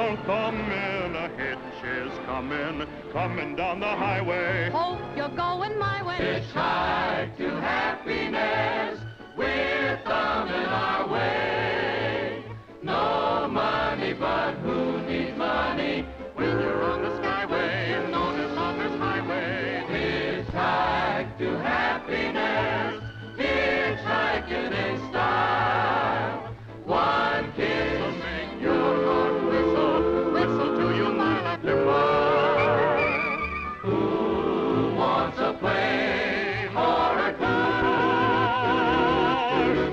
Welcome in, a hitch is coming down the highway. Hope you're going my way. Hitchhike to happiness, we're thumbing our way. No money, but who needs money when you're on the skyway, known as Lover's Highway? Hitchhike to happiness, hitchhiking in style. One kiss will make your heart whistle, whistle to you mile after mile. Who wants a plane or a car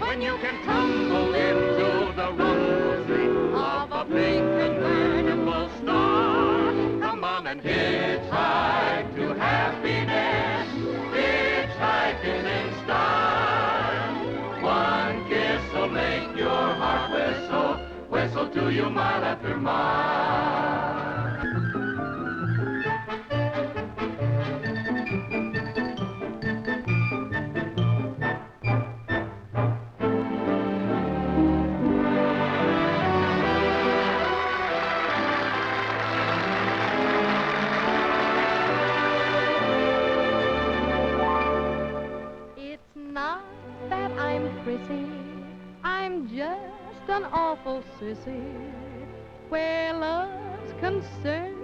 when you can tumble into the rosary of a big convertible star? Come on and hitchhike to happiness, hitchhiking in style. One kiss will make your heart whistle, whistle to you mile after mile. It's not that I'm prissy, I'm just an awful sissy where love's concerned.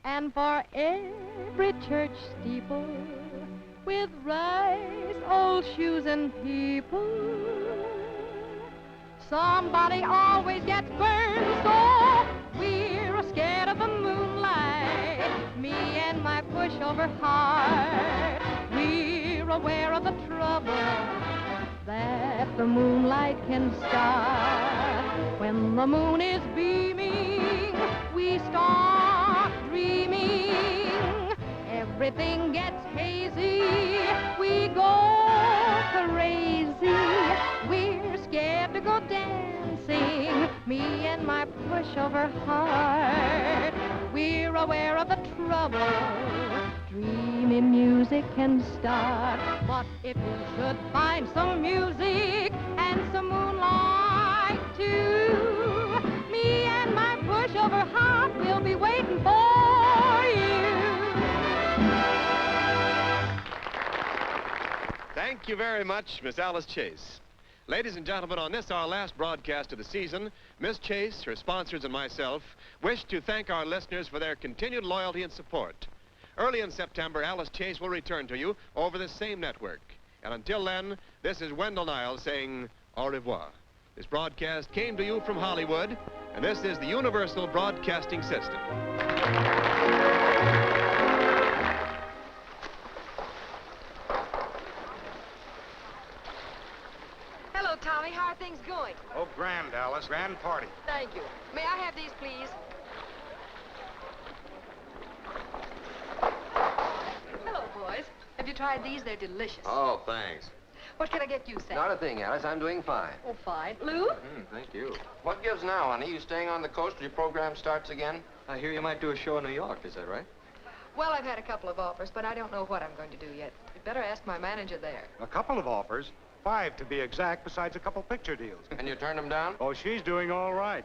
And for every church steeple with rice, old shoes, and people, somebody always gets burned. So we're scared of the moonlight, me and my pushover heart. We're aware of the trouble that the moonlight can start. When the moon is beaming, we start dreaming. Everything gets hazy, we go crazy. We're scared to go dancing, me and my pushover heart. We're aware of the trouble dreamy music can start. But if you should find some music and some moonlight too, me and my pushover heart will be waiting for you. Thank you very much, Miss Alice Chase. Ladies and gentlemen, on this, our last broadcast of the season, Miss Chase, her sponsors, and myself wish to thank our listeners for their continued loyalty and support. Early in September, Alice Chase will return to you over this same network. And until then, this is Wendell Niles saying au revoir. This broadcast came to you from Hollywood, and this is the Universal Broadcasting System. Hello, Tommy. How are things going? Oh, grand, Alice. Grand party. Thank you. May I have these, please? Hello, boys. Have you tried these? They're delicious. Oh, thanks. What can I get you, Sam? Not a thing, Alice. I'm doing fine. Oh, fine. Lou? Thank you. What gives now, honey? You staying on the coast till your program starts again? I hear you might do a show in New York. Is that right? Well, I've had a couple of offers, but I don't know what I'm going to do yet. You'd better ask my manager there. A couple of offers. 5 to be exact, besides a couple picture deals. And you turned them down? Oh, she's doing all right.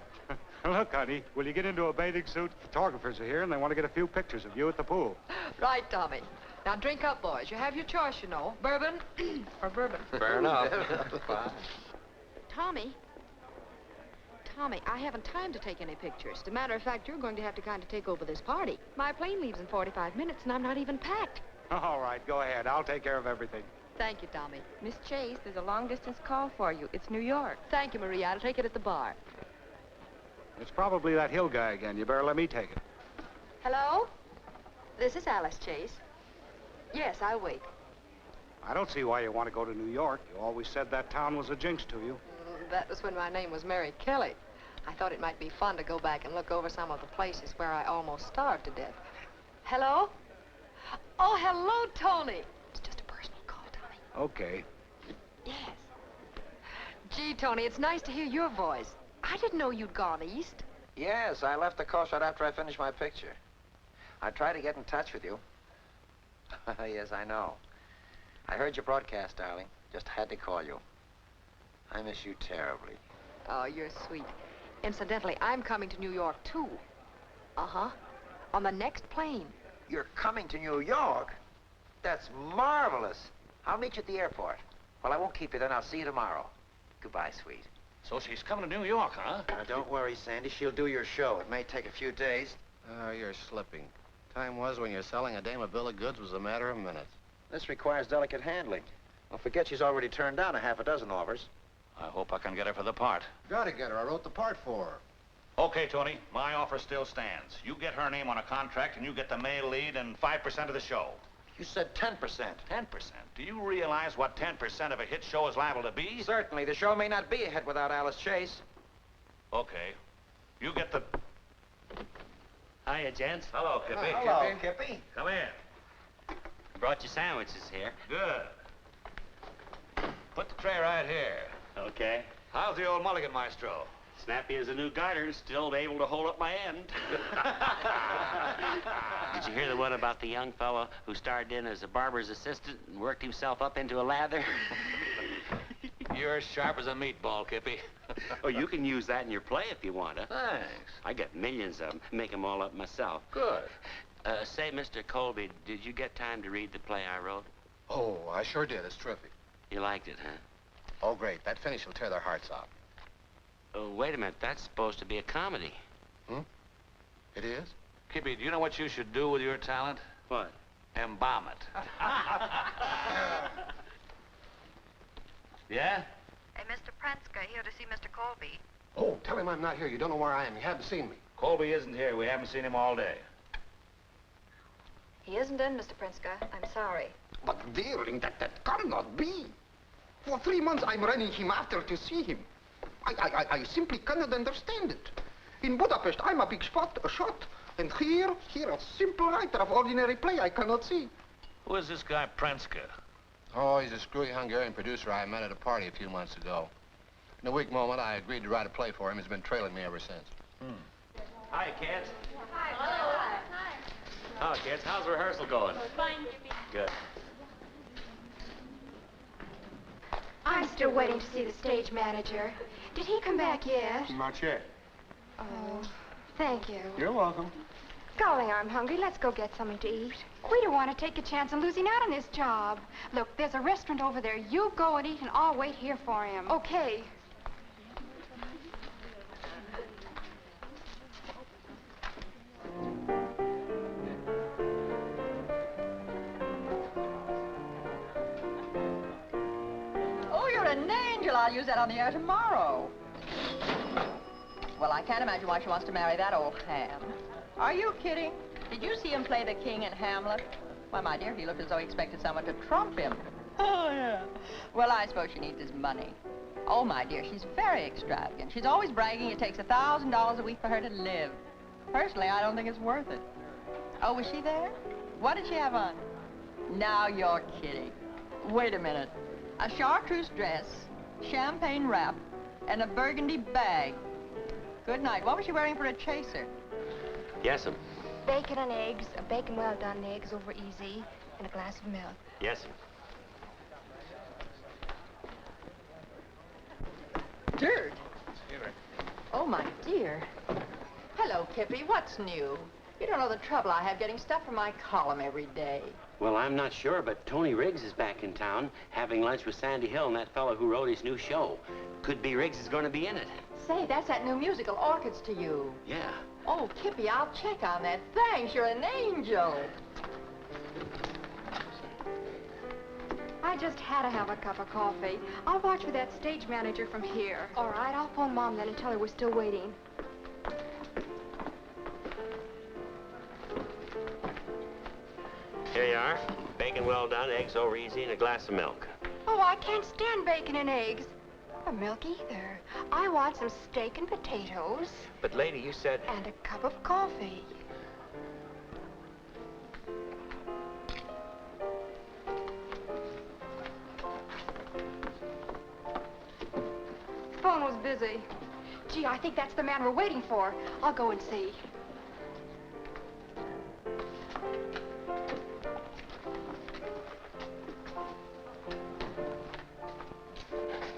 Look, honey, will you get into a bathing suit? Photographers are here, and they want to get a few pictures of you at the pool. Right, Tommy. Now, drink up, boys. You have your choice, you know. Bourbon or bourbon. Fair enough. Fine. Tommy, I haven't time to take any pictures. As a matter of fact, you're going to have to kind of take over this party. My plane leaves in 45 minutes, and I'm not even packed. All right, go ahead. I'll take care of everything. Thank you, Tommy. Miss Chase, there's a long-distance call for you. It's New York. Thank you, Maria. I'll take it at the bar. It's probably that Hill guy again. You better let me take it. Hello? This is Alice Chase. Yes, I'll wait. I don't see why you want to go to New York. You always said that town was a jinx to you. That was when my name was Mary Kelly. I thought it might be fun to go back and look over some of the places where I almost starved to death. Hello? Oh, hello, Tony. It's just a personal call, Tommy. Okay. Yes. Gee, Tony, it's nice to hear your voice. I didn't know you'd gone east. Yes, I left the coast right after I finished my picture. I tried to get in touch with you. Yes, I know. I heard your broadcast, darling. Just had to call you. I miss you terribly. Oh, you're sweet. Incidentally, I'm coming to New York, too. Uh-huh. On the next plane. You're coming to New York? That's marvelous. I'll meet you at the airport. Well, I won't keep you then. I'll see you tomorrow. Goodbye, sweet. So she's coming to New York, huh? Don't worry, Sandy. She'll do your show. It may take a few days. Oh, you're slipping. Time was when you're selling a dame a bill of goods was a matter of minutes. This requires delicate handling. Don't forget she's already turned down a half a dozen offers. I hope I can get her for the part. Gotta get her. I wrote the part for her. Okay, Tony, my offer still stands. You get her name on a contract and you get the male lead and 5% of the show. You said 10%. 10%? Do you realize what 10% of a hit show is liable to be? Certainly. The show may not be a hit without Alice Chase. Okay. You get the... Hiya, gents. Hello, Kippy. Hello, Kippy. Come in. Brought you sandwiches here. Good. Put the tray right here. Okay. How's the old mulligan, Maestro? Snappy as a new garter, still able to hold up my end. Did you hear the one about the young fellow who started in as a barber's assistant and worked himself up into a lather? You're as sharp as a meatball, Kippy. Oh, you can use that in your play if you want to. Thanks. I got millions of them. Make them all up myself. Good. Say, Mr. Colby, did you get time to read the play I wrote? Oh, I sure did. It's terrific. You liked it, huh? Oh, great. That finish will tear their hearts out. Oh, wait a minute. That's supposed to be a comedy. It is? Kippy, do you know what you should do with your talent? What? Embalm it. Yeah? Hey, Mr. Prenska, here to see Mr. Colby. Oh, tell him I'm not here. You don't know where I am. You haven't seen me. Colby isn't here. We haven't seen him all day. He isn't in, Mr. Prenska. I'm sorry. But, dearing, that cannot be. For 3 months, I'm running him after to see him. I simply cannot understand it. In Budapest, I'm a big shot. And here, a simple writer of ordinary play I cannot see. Who is this guy, Prenska? Oh, he's a screwy Hungarian producer I met at a party a few months ago. In a weak moment, I agreed to write a play for him. He's been trailing me ever since. Hi, kids. Hi. Oh, kids, how's rehearsal going? Fine, Jimmy. Good. I'm still waiting to see the stage manager. Did he come back yet? Not yet. Oh, thank you. You're welcome. Golly, I'm hungry. Let's go get something to eat. We don't want to take a chance of losing out on this job. Look, there's a restaurant over there. You go and eat, and I'll wait here for him. Okay. Oh, you're an angel. I'll use that on the air tomorrow. Well, I can't imagine why she wants to marry that old ham. Are you kidding? Did you see him play the king in Hamlet? Why, my dear, he looked as though he expected someone to trump him. Oh, yeah. Well, I suppose she needs his money. Oh, my dear, she's very extravagant. She's always bragging it takes $1,000 a week for her to live. Personally, I don't think it's worth it. Oh, was she there? What did she have on? Now you're kidding. Wait a minute. A chartreuse dress, champagne wrap, and a burgundy bag. Good night. What was she wearing for a chaser? Yes'm. Bacon and eggs, bacon well-done eggs over easy, and a glass of milk. Yes'm. Dirt. Oh, my dear. Hello, Kippy. What's new? You don't know the trouble I have getting stuff for my column every day. Well, I'm not sure, but Tony Riggs is back in town having lunch with Sandy Hill and that fellow who wrote his new show. Could be Riggs is going to be in it. Say, that's that new musical, Orchids to You. Yeah. Oh, Kippy, I'll check on that. Thanks, you're an angel. I just had to have a cup of coffee. I'll watch for that stage manager from here. All right, I'll phone Mom then and tell her we're still waiting. Here you are. Bacon well done, eggs over easy, and a glass of milk. Oh, I can't stand bacon and eggs. Or milk either. I want some steak and potatoes. But, lady, you said... And a cup of coffee. The phone was busy. Gee, I think that's the man we're waiting for. I'll go and see.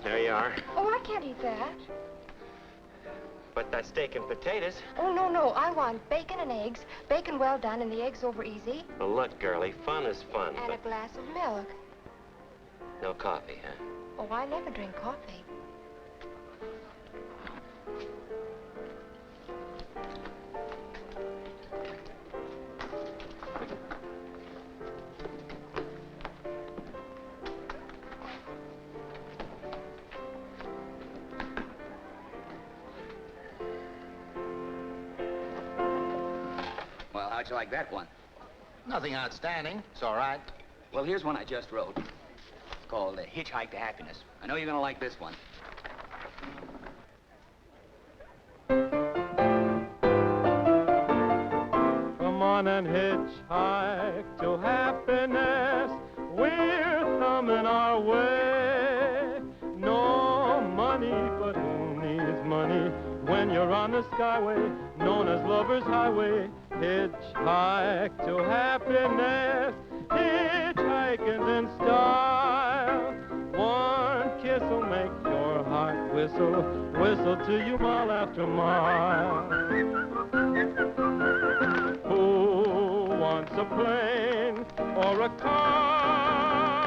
There you are. Oh, I can't eat that. But that's steak and potatoes. Oh, no, no. I want bacon and eggs. Bacon well done and the eggs over easy. Well, look, girlie, fun is fun, And but a glass of milk. no coffee, huh? Oh, I never drink coffee. Well, how'd you like that one? Nothing outstanding. It's all right. Well, here's one I just wrote. It's called Hitchhike to Happiness. I know you're going to like this one. Come on and hitchhike to happiness. We're thumbing our way. No money, but who needs money when you're on the skyway, known as Lover's Highway? Hitchhike to happiness. Hitchhiking's in style. One kiss will make your heart whistle, whistle to you mile after mile. Who wants a plane or a car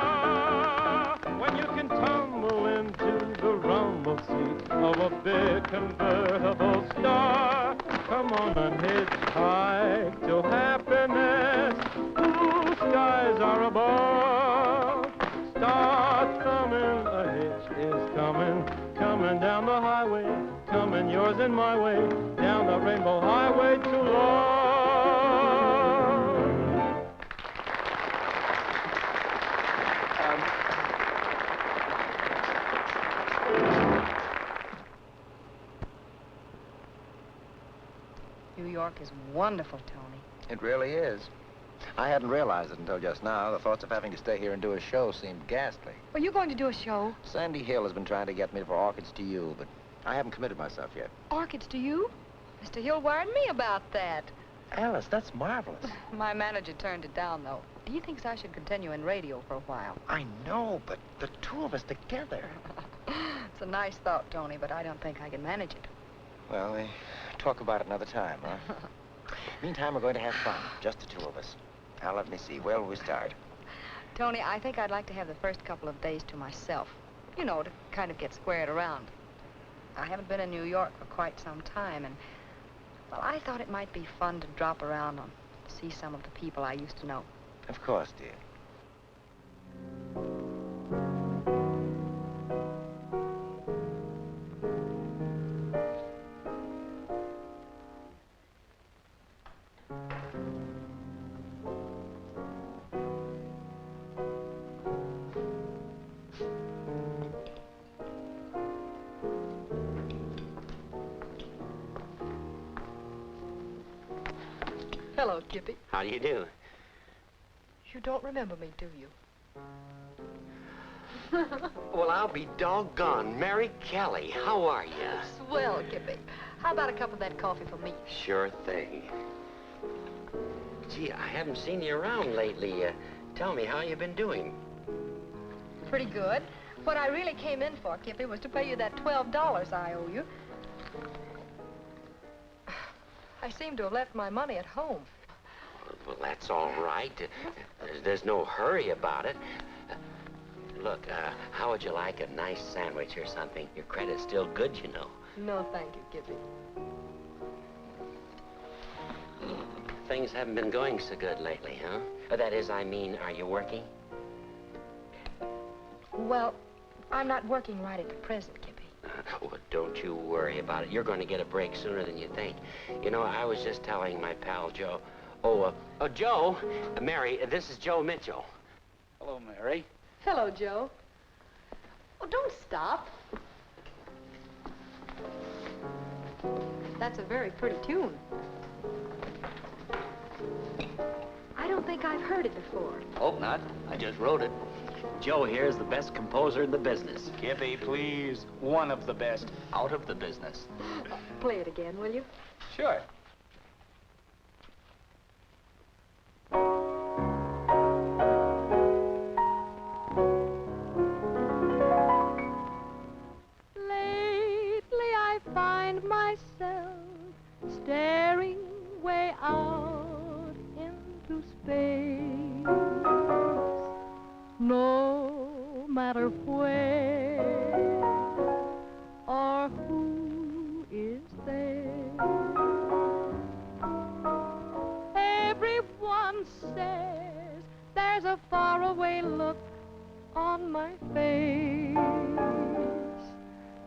when you can tumble into the rumble seat of a big convertible star? Come on and hitchhike to happiness. Blue skies are above. Start thumbing, a hitch is coming, coming down the highway, coming yours and my way, down the rainbow highway to love. New York is wonderful, Tony. It really is. I hadn't realized it until just now. The thoughts of having to stay here and do a show seemed ghastly. Are you going to do a show? Sandy Hill has been trying to get me for Orchids to You, but I haven't committed myself yet. Orchids to you? Mr. Hill wired me about that. Alice, that's marvelous. My manager turned it down, though. He thinks I should continue in radio for a while. I know, but the two of us together. It's a nice thought, Tony, but I don't think I can manage it. Well, we talk about it another time, huh? Meantime, we're going to have fun, just the two of us. Now, let me see. Where will we start? Tony, I think I'd like to have the first couple of days to myself. You know, to kind of get squared around. I haven't been in New York for quite some time, and, well, I thought it might be fun to drop around and see some of the people I used to know. Of course, dear. Hello, Kippy. How do you do? You don't remember me, do you? Well, I'll be doggone. Mary Kelly, how are you? Swell, Kippy. How about a cup of that coffee for me? Sure thing. Gee, I haven't seen you around lately. Tell me, how you been doing? Pretty good. What I really came in for, Kippy, was to pay you that $12 I owe you. I seem to have left my money at home. Well, that's all right. There's no hurry about it. Look, how would you like a nice sandwich or something? Your credit's still good, you know. No, thank you, Kippy. Things haven't been going so good lately, huh? That is, I mean, are you working? Well, I'm not working right at the present, Kippy. Well, don't you worry about it. You're going to get a break sooner than you think. You know, I was just telling my pal Joe. Joe, Mary, this is Joe Mitchell. Hello, Mary. Hello, Joe. Oh, don't stop. That's a very pretty tune. I don't think I've heard it before. Hope not. I just wrote it. Joe here is the best composer in the business. Kippy, please. One of the best out of the business. Play it again, will you? Sure. Lately I find find myself staring way out into space. No matter where or who is there, everyone says there's a faraway look on my face.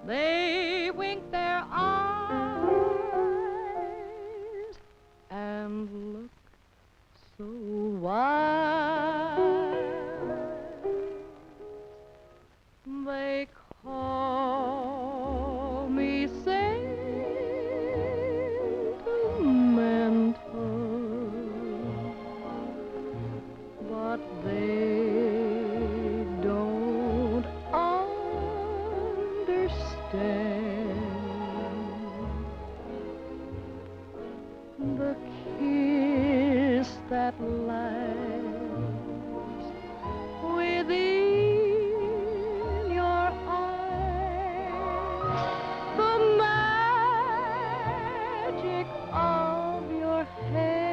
They wink their eyes and look so wise. They call me sentimental, but they don't understand the kiss that lies within your eyes, the magic of your hair.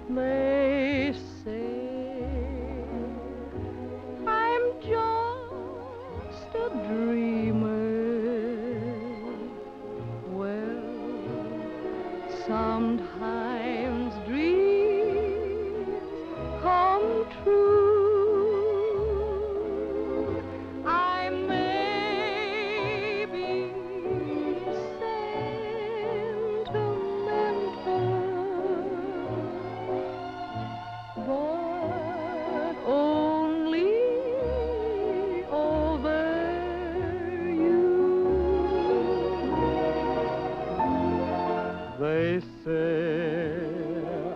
They say I'm just a dreamer. Well, sometimes dreams come true. I may be sentimental, but only over you. They say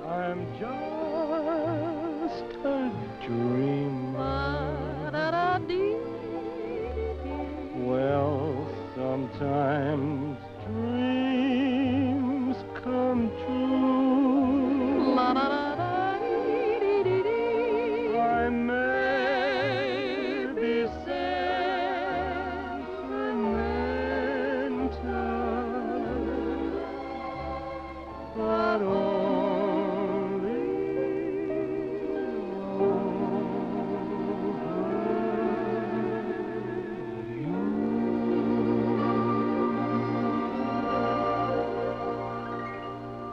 I'm just a dreamer. Well, sometimes dreams come true. I may be sentimental, but only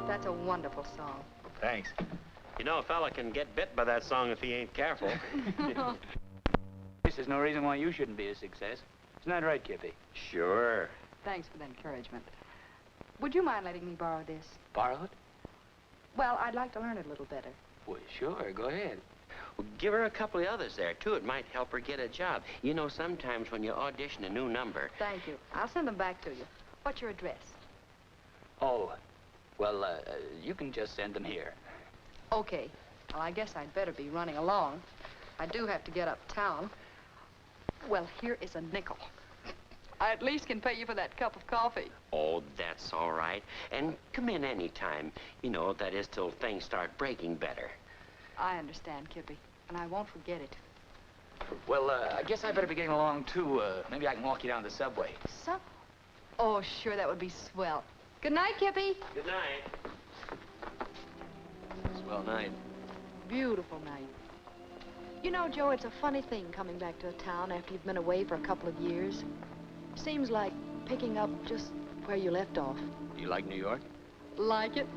That's a wonderful song. Thanks. You know, a fella can get bit by that song if he ain't careful. There's no reason why you shouldn't be a success. Isn't that right, Kippy? Sure. Thanks for the encouragement. Would you mind letting me borrow this? Borrow it? Well, I'd like to learn it a little better. Well, sure. Go ahead. Well, give her a couple of others there, too. It might help her get a job. You know, sometimes when you audition a new number... Thank you. I'll send them back to you. What's your address? Oh, well, you can just send them here. Okay. Well, I guess I'd better be running along. I do have to get uptown. Well, here is a nickel. I at least can pay you for that cup of coffee. Oh, that's all right. And come in any time. You know, that is till things start breaking better. I understand, Kippy, and I won't forget it. Well, I guess I better be getting along, too. Maybe I can walk you down the subway. Oh, sure, that would be swell. Good night, Kippy. Good night. Swell night. Beautiful night. You know, Joe, it's a funny thing coming back to a town after you've been away for a couple of years. Seems like picking up just where you left off. You like New York? Like it?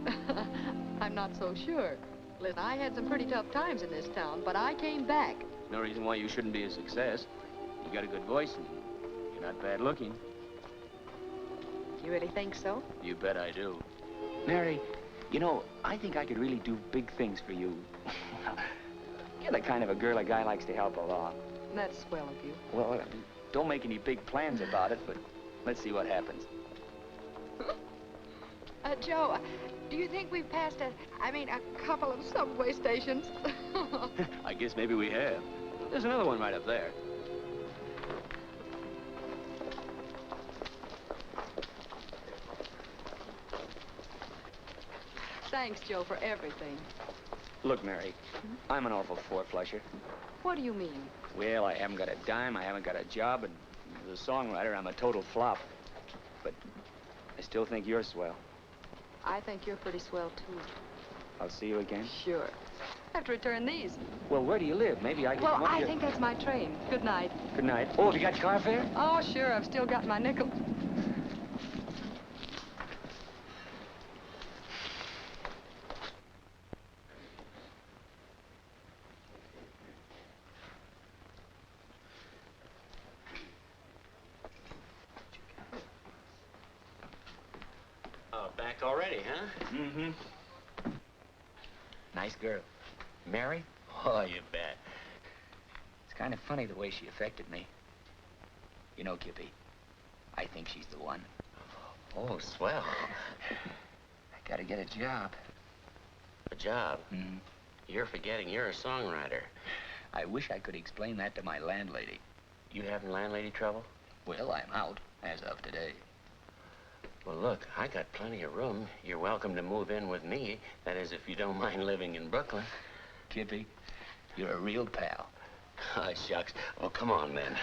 I'm not so sure. Listen, I had some pretty tough times in this town, but I came back. No reason why you shouldn't be a success. You got a good voice, and you're not bad looking. You really think so? You bet I do. Mary, you know, I think I could really do big things for you. You're the kind of a girl a guy likes to help along. That's swell of you. Well, don't make any big plans about it, but let's see what happens. Joe, do you think we've passed a couple of subway stations? I guess maybe we have. There's another one right up there. Thanks, Joe, for everything. Look, Mary, I'm an awful four-flusher. What do you mean? Well, I haven't got a dime, I haven't got a job, and As a songwriter, I'm a total flop. But I still think you're swell. I think you're pretty swell, too. I'll see you again? Sure. I have to return these. Well, where do you live? Maybe I can Well, come up I here. think that's my train. Good night. Good night. Oh, have you got car fare? Oh, sure. I've still got my nickel. Oh, back already, huh? Mm-hmm. Nice girl. Mary? Oh, you bet. It's kind of funny the way she affected me. You know, Kippy, I think she's the one. Oh, swell. I gotta get a job. A job? Mm-hmm. You're forgetting you're a songwriter. I wish I could explain that to my landlady. You having landlady trouble? Well, I'm out as of today. Well, look, I got plenty of room. You're welcome to move in with me. That is, if you don't mind living in Brooklyn. Kippy, you're a real pal. Oh, shucks. Well, come on, then.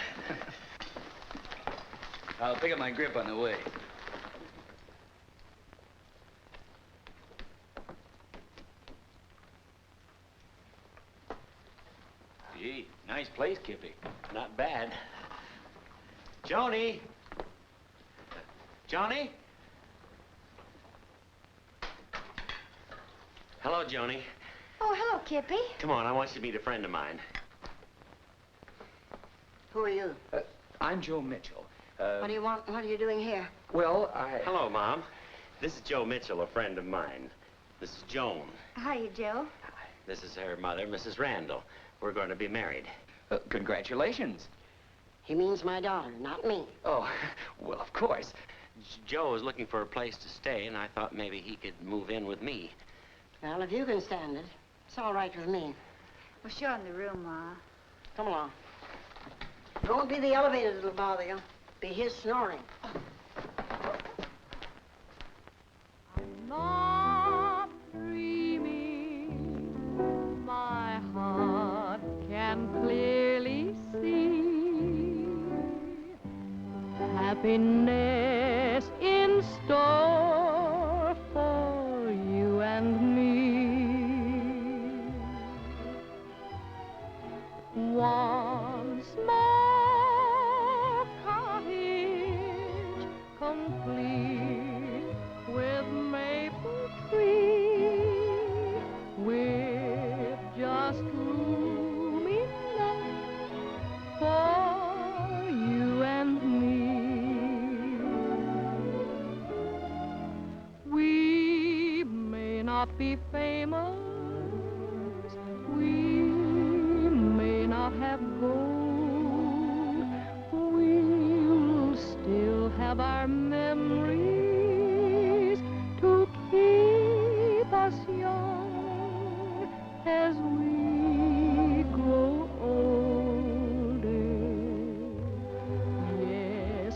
I'll pick up my grip on the way. Gee, nice place, Kippy. Not bad. Joni! Johnny? Hello, Joni. Oh, hello, Kippy. Come on, I want you to meet a friend of mine. Who are you? I'm Joe Mitchell. What do you want? What are you doing here? Well, Hello, Mom. This is Joe Mitchell, a friend of mine. This is Joan. Hiya, Joe. This is her mother, Mrs. Randall. We're going to be married. Congratulations. He means my daughter, not me. Oh, well, of course. Joe was looking for a place to stay, and I thought maybe he could move in with me. Well, if you can stand it, it's all right with me. Well, show him the room, Ma. Come along. It won't be the elevator that'll bother you. Be his snoring. Not dreaming, my heart can clearly see happiness in store for you and me. One small cottage complete with maple tree, with just room enough for you and me. We may not be famous, we may not have gold, we'll still have our memories to keep us young as we grow older. Yes,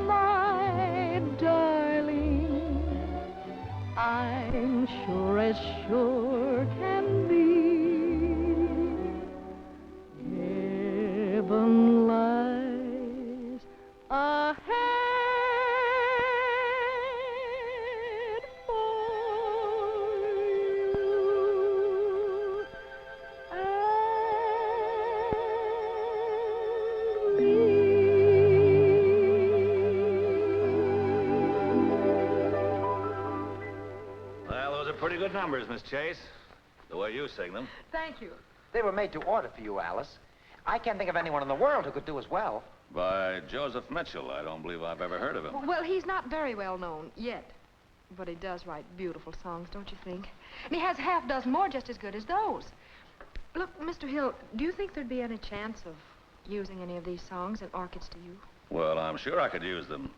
my darling, I'm sure as sure can be, heaven lies ahead for you and me. Well, those are pretty good numbers, Miss Chase. The way you sing them. Thank you. They were made to order for you, Alice. I can't think of anyone in the world who could do as well. By Joseph Mitchell. I don't believe I've ever heard of him. Well, he's not very well known yet. But he does write beautiful songs, don't you think? And he has half dozen more just as good as those. Look, Mr. Hill, do you think there'd be any chance of using any of these songs in Orchids to You? Well, I'm sure I could use them.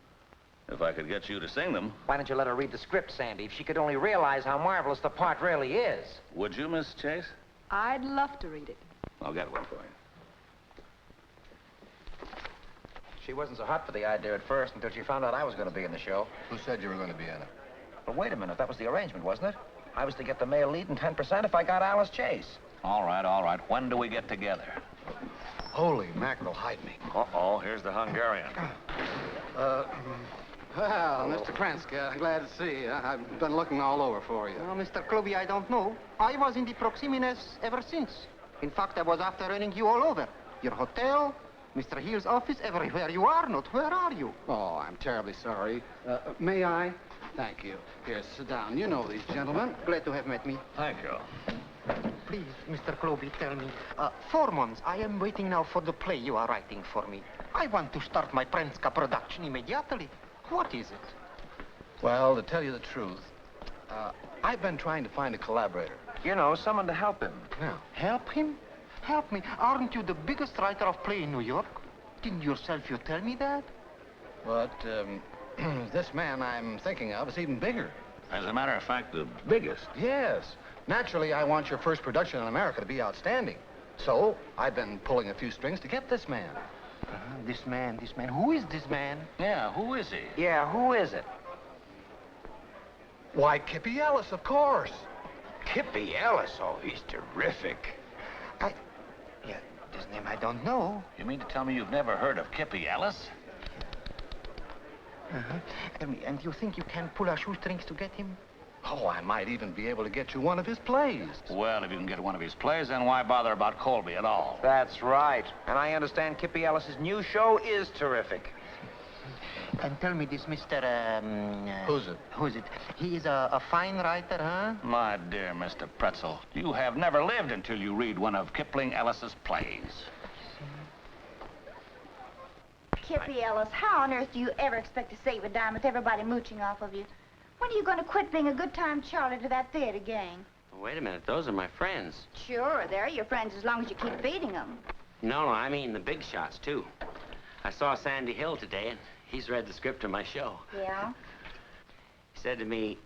If I could get you to sing them. Why don't you let her read the script, Sandy? If she could only realize how marvelous the part really is. Would you, Miss Chase? I'd love to read it. I'll get one for you. She wasn't so hot for the idea at first until she found out I was going to be in the show. Who said you were going to be in it? But wait a minute, that was the arrangement, wasn't it? I was to get the male lead and 10% if I got Alice Chase. All right, all right. When do we get together? Holy mackerel, hide me. Uh-oh, here's the Hungarian. Well, Mr. Pranska, glad to see you. I've been looking all over for you. Mr. Kluby, I don't know. I was in the Proximines ever since. In fact, I was after running you all over. Your hotel, Mr. Hill's office, everywhere you are not. Where are you? Oh, I'm terribly sorry. May I? Thank you. Here, sit down. You know these gentlemen. Glad to have met me. Thank you. Please, Mr. Kluby, tell me. 4 months. I am waiting now for the play you are writing for me. I want to start my Pranska production immediately. What is it? Well, to tell you the truth, I've been trying to find a collaborator. You know, someone to help him. Yeah. Help him? Help me. Aren't you the biggest writer of play in New York? Didn't yourself you tell me that? But this man I'm thinking of is even bigger. As a matter of fact, the biggest. Yes. Naturally, I want your first production in America to be outstanding. So, I've been pulling a few strings to get this man. This man. Who is this man? Yeah, who is he? Yeah, who is it? Why, Kippy Ellis, of course. Kippy Ellis. Oh, he's terrific. His name I don't know. You mean to tell me you've never heard of Kippy Ellis? And you think you can pull our shoestrings to get him? Oh, I might even be able to get you one of his plays. Well, if you can get one of his plays, then why bother about Colby at all? That's right. And I understand Kippy Ellis's new show is terrific. And tell me this, Mr. Who's it? Who's it? He is a fine writer, huh? My dear Mr. Pretzel, you have never lived until you read one of Kipling Ellis's plays. Kippy Ellis, how on earth do you ever expect to save a dime with everybody mooching off of you? When are you going to quit being a good-time Charlie to that theater gang? Wait a minute, those are my friends. Sure, they're your friends as long as you keep feeding them. No, I mean the big shots, too. I saw Sandy Hill today, and he's read the script of my show. Yeah? He said to me,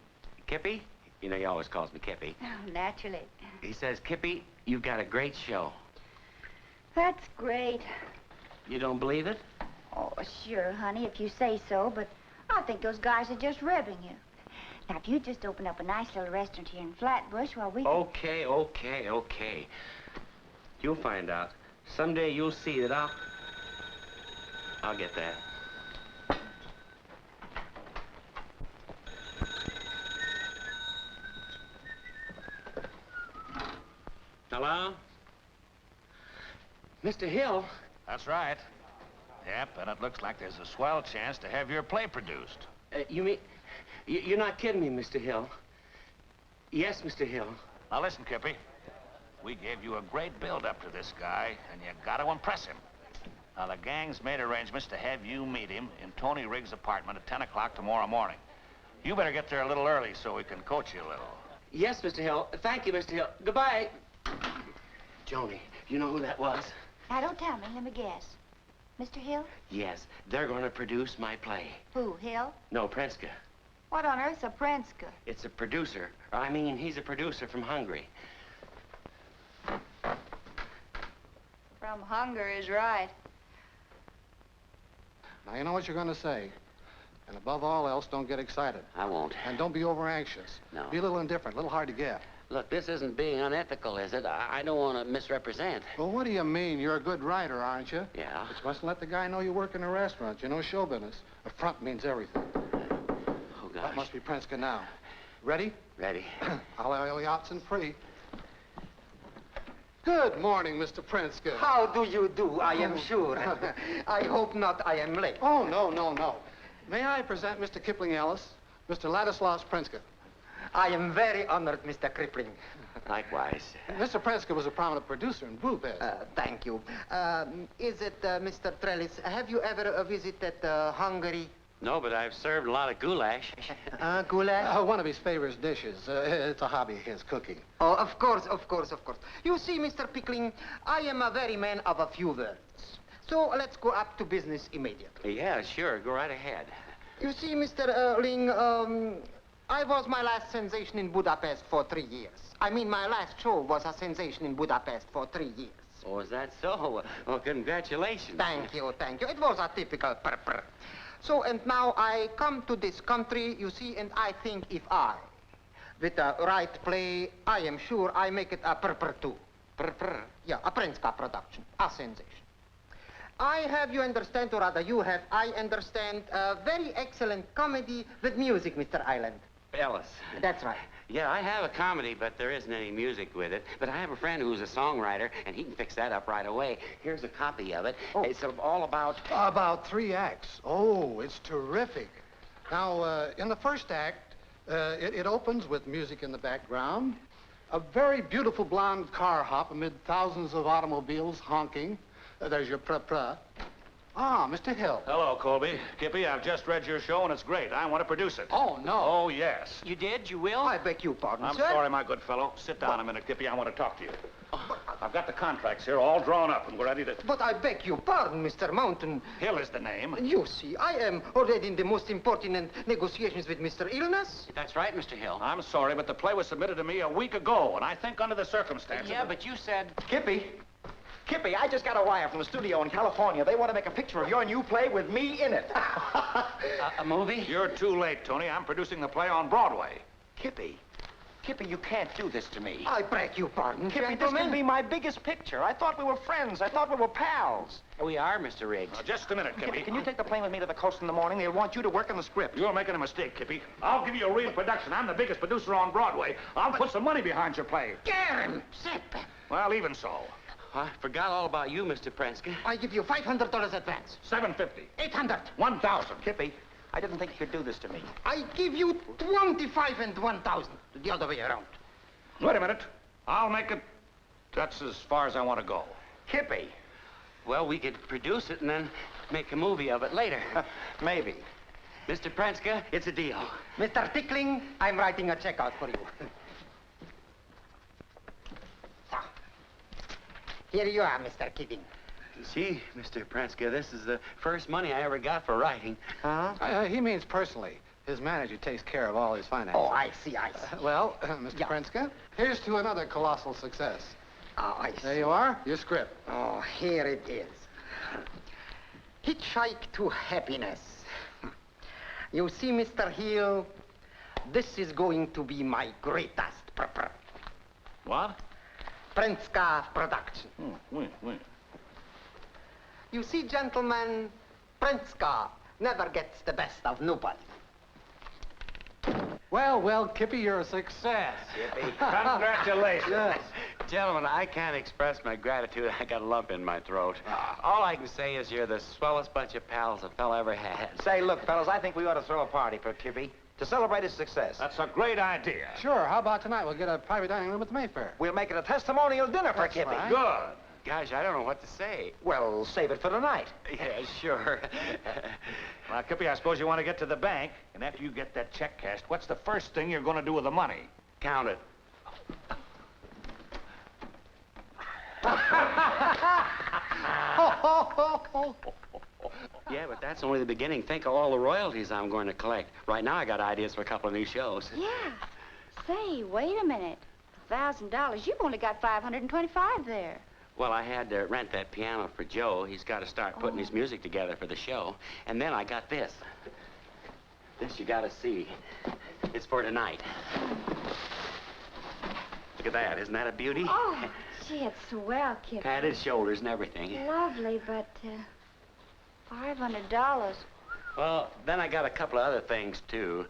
Kippy, you know he always calls me Kippy. Oh, naturally. He says, Kippy, you've got a great show. That's great. You don't believe it? Oh, sure, honey, if you say so, but I think those guys are just ribbing you. Now, if you just open up a nice little restaurant here in Flatbush, well, we... Okay. You'll find out. Someday you'll see that I'll get that. Hello? Mr. Hill? That's right. Yep, and it looks like there's a swell chance to have your play produced. You mean... You're not kidding me, Mr. Hill? Yes, Mr. Hill. Now listen, Kippy. We gave you a great build-up to this guy, and you got to impress him. Now, the gang's made arrangements to have you meet him in Tony Riggs' apartment at 10 o'clock tomorrow morning. You better get there a little early so we can coach you a little. Yes, Mr. Hill. Thank you, Mr. Hill. Goodbye. Joni, you know who that was? Now, don't tell me. Let me guess. Mr. Hill? Yes, they're going to produce my play. Who, Hill? No, Prenska. What on earth's a Pranska? It's a producer. I mean, he's a producer from Hungary. From Hungary is right. Now, you know what you're going to say. And above all else, don't get excited. I won't. And don't be over anxious. No. Be a little indifferent, a little hard to get. Look, this isn't being unethical, is it? I don't want to misrepresent. Well, what do you mean? You're a good writer, aren't you? Yeah. But you mustn't let the guy know you work in a restaurant. You know show business. A front means everything. Oh, gosh. That must be Pranska now. Ready? Ready. I'll oil yachts and free. Good morning, Mr. Pranska. How do you do, I am sure. I hope not I am late. Oh, no. May I present Mr. Kipling Ellis, Mr. Ladislaus Pranska. I am very honored, Mr. Crippling. Likewise. Mr. Pranska was a prominent producer in Budapest. Thank you. Is it, Mr. Trellis, have you ever visited Hungary? No, but I've served a lot of goulash. Goulash? One of his favorite dishes. It's a hobby of his, cooking. Oh, of course. You see, Mr. Pickling, I am a very man of a few words. So let's go up to business immediately. Yeah, sure. Go right ahead. You see, Mr. Ling, I was my last sensation in Budapest for 3 years. I mean, my last show was a sensation in Budapest for 3 years. Oh, is that so? Well, congratulations. Thank you. It was a typical purr. So, and now I come to this country, you see, and I think if I, with a right play, I am sure I make it a purr too. Yeah, a Pranska production, a sensation. I have you understand, or rather you have, I understand, a very excellent comedy with music, Mr. Island. Ellis. That's right. Yeah, I have a comedy, but there isn't any music with it. But I have a friend who's a songwriter, and he can fix that up right away. Here's a copy of it. Oh. It's all about... About 3 acts. Oh, it's terrific. Now, in the first act, it opens with music in the background. A very beautiful blonde car hop amid thousands of automobiles honking. There's your pra-pra. Ah, Mr. Hill. Hello, Colby. Kippy, I've just read your show, and it's great. I want to produce it. Oh, no. Oh, yes. You did? You will? I beg your pardon, I'm sir. sorry, my good fellow. Sit down a minute, Kippy. I want to talk to you. I've got the contracts here all drawn up, and we're ready to... But I beg your pardon, Mr. Mountain. Hill is the name. You see, I am already in the most important negotiations with Mr. Illness. That's right, Mr. Hill. I'm sorry, but the play was submitted to me a week ago, and I think under the circumstances... Yeah, but you said... Kippy, I just got a wire from the studio in California. They want to make a picture of your new play with me in it. A movie? You're too late, Tony. I'm producing the play on Broadway. Kippy, you can't do this to me. I beg your pardon, Kippy, this could be my biggest picture. I thought we were friends. I thought we were pals. We are, Mr. Riggs. Just a minute, Kippy. Can you take the plane with me to the coast in the morning? They'll want you to work on the script. You're making a mistake, Kippy. I'll give you a real production. I'm the biggest producer on Broadway. I'll put some money behind your play. Damn, Zip. Well, even so. I forgot all about you, Mr. Prenska. I give you $500 advance. $750. $800. $1,000. Kippy, I didn't think you could do this to me. I give you 25 and 1,000. The other way around. Wait a minute. I'll make it... That's as far as I want to go. Kippy. Well, we could produce it and then make a movie of it later. Maybe. Mr. Prenska, it's a deal. Mr. Tickling, I'm writing a check out for you. Here you are, Mr. Keating. See, Mr. Prenska, this is the first money I ever got for writing. Huh? He means personally. His manager takes care of all his finances. Oh, I see. Well, Mr. Prenska, here's to another colossal success. Oh, I see. There you are, your script. Oh, here it is. Hitchhike to Happiness. You see, Mr. Hill, this is going to be my greatest What? Prenska production. Oui. You see, gentlemen, Prenska never gets the best of nobody. Well, Kippy, you're a success. Kippy, congratulations. Yes. Gentlemen, I can't express my gratitude. I got a lump in my throat. All I can say is you're the swellest bunch of pals a fella ever had. Say, look, fellas, I think we ought to throw a party for Kippy to celebrate his success. That's a great idea. Sure, how about tonight? We'll get a private dining room at the Mayfair. We'll make it a testimonial dinner for That's Kippy. right. Good. Gosh, I don't know what to say. Well, save it for tonight. Yeah, sure. Now, Kippy, I suppose you want to get to the bank, and after you get that check cashed, what's the first thing you're going to do with the money? Count it. Yeah, but that's only the beginning. Think of all the royalties I'm going to collect. Right now, I got ideas for a couple of new shows. Yeah. Say, wait a minute. $1,000. You've only got $525 there. Well, I had to rent that piano for Joe. He's got to start putting his music together for the show. And then I got this. This you got to see. It's for tonight. Look at that. Isn't that a beauty? Oh, gee, it's swell, Kippy. Padded shoulders and everything. Lovely, but $500. Well, then I got a couple of other things, too.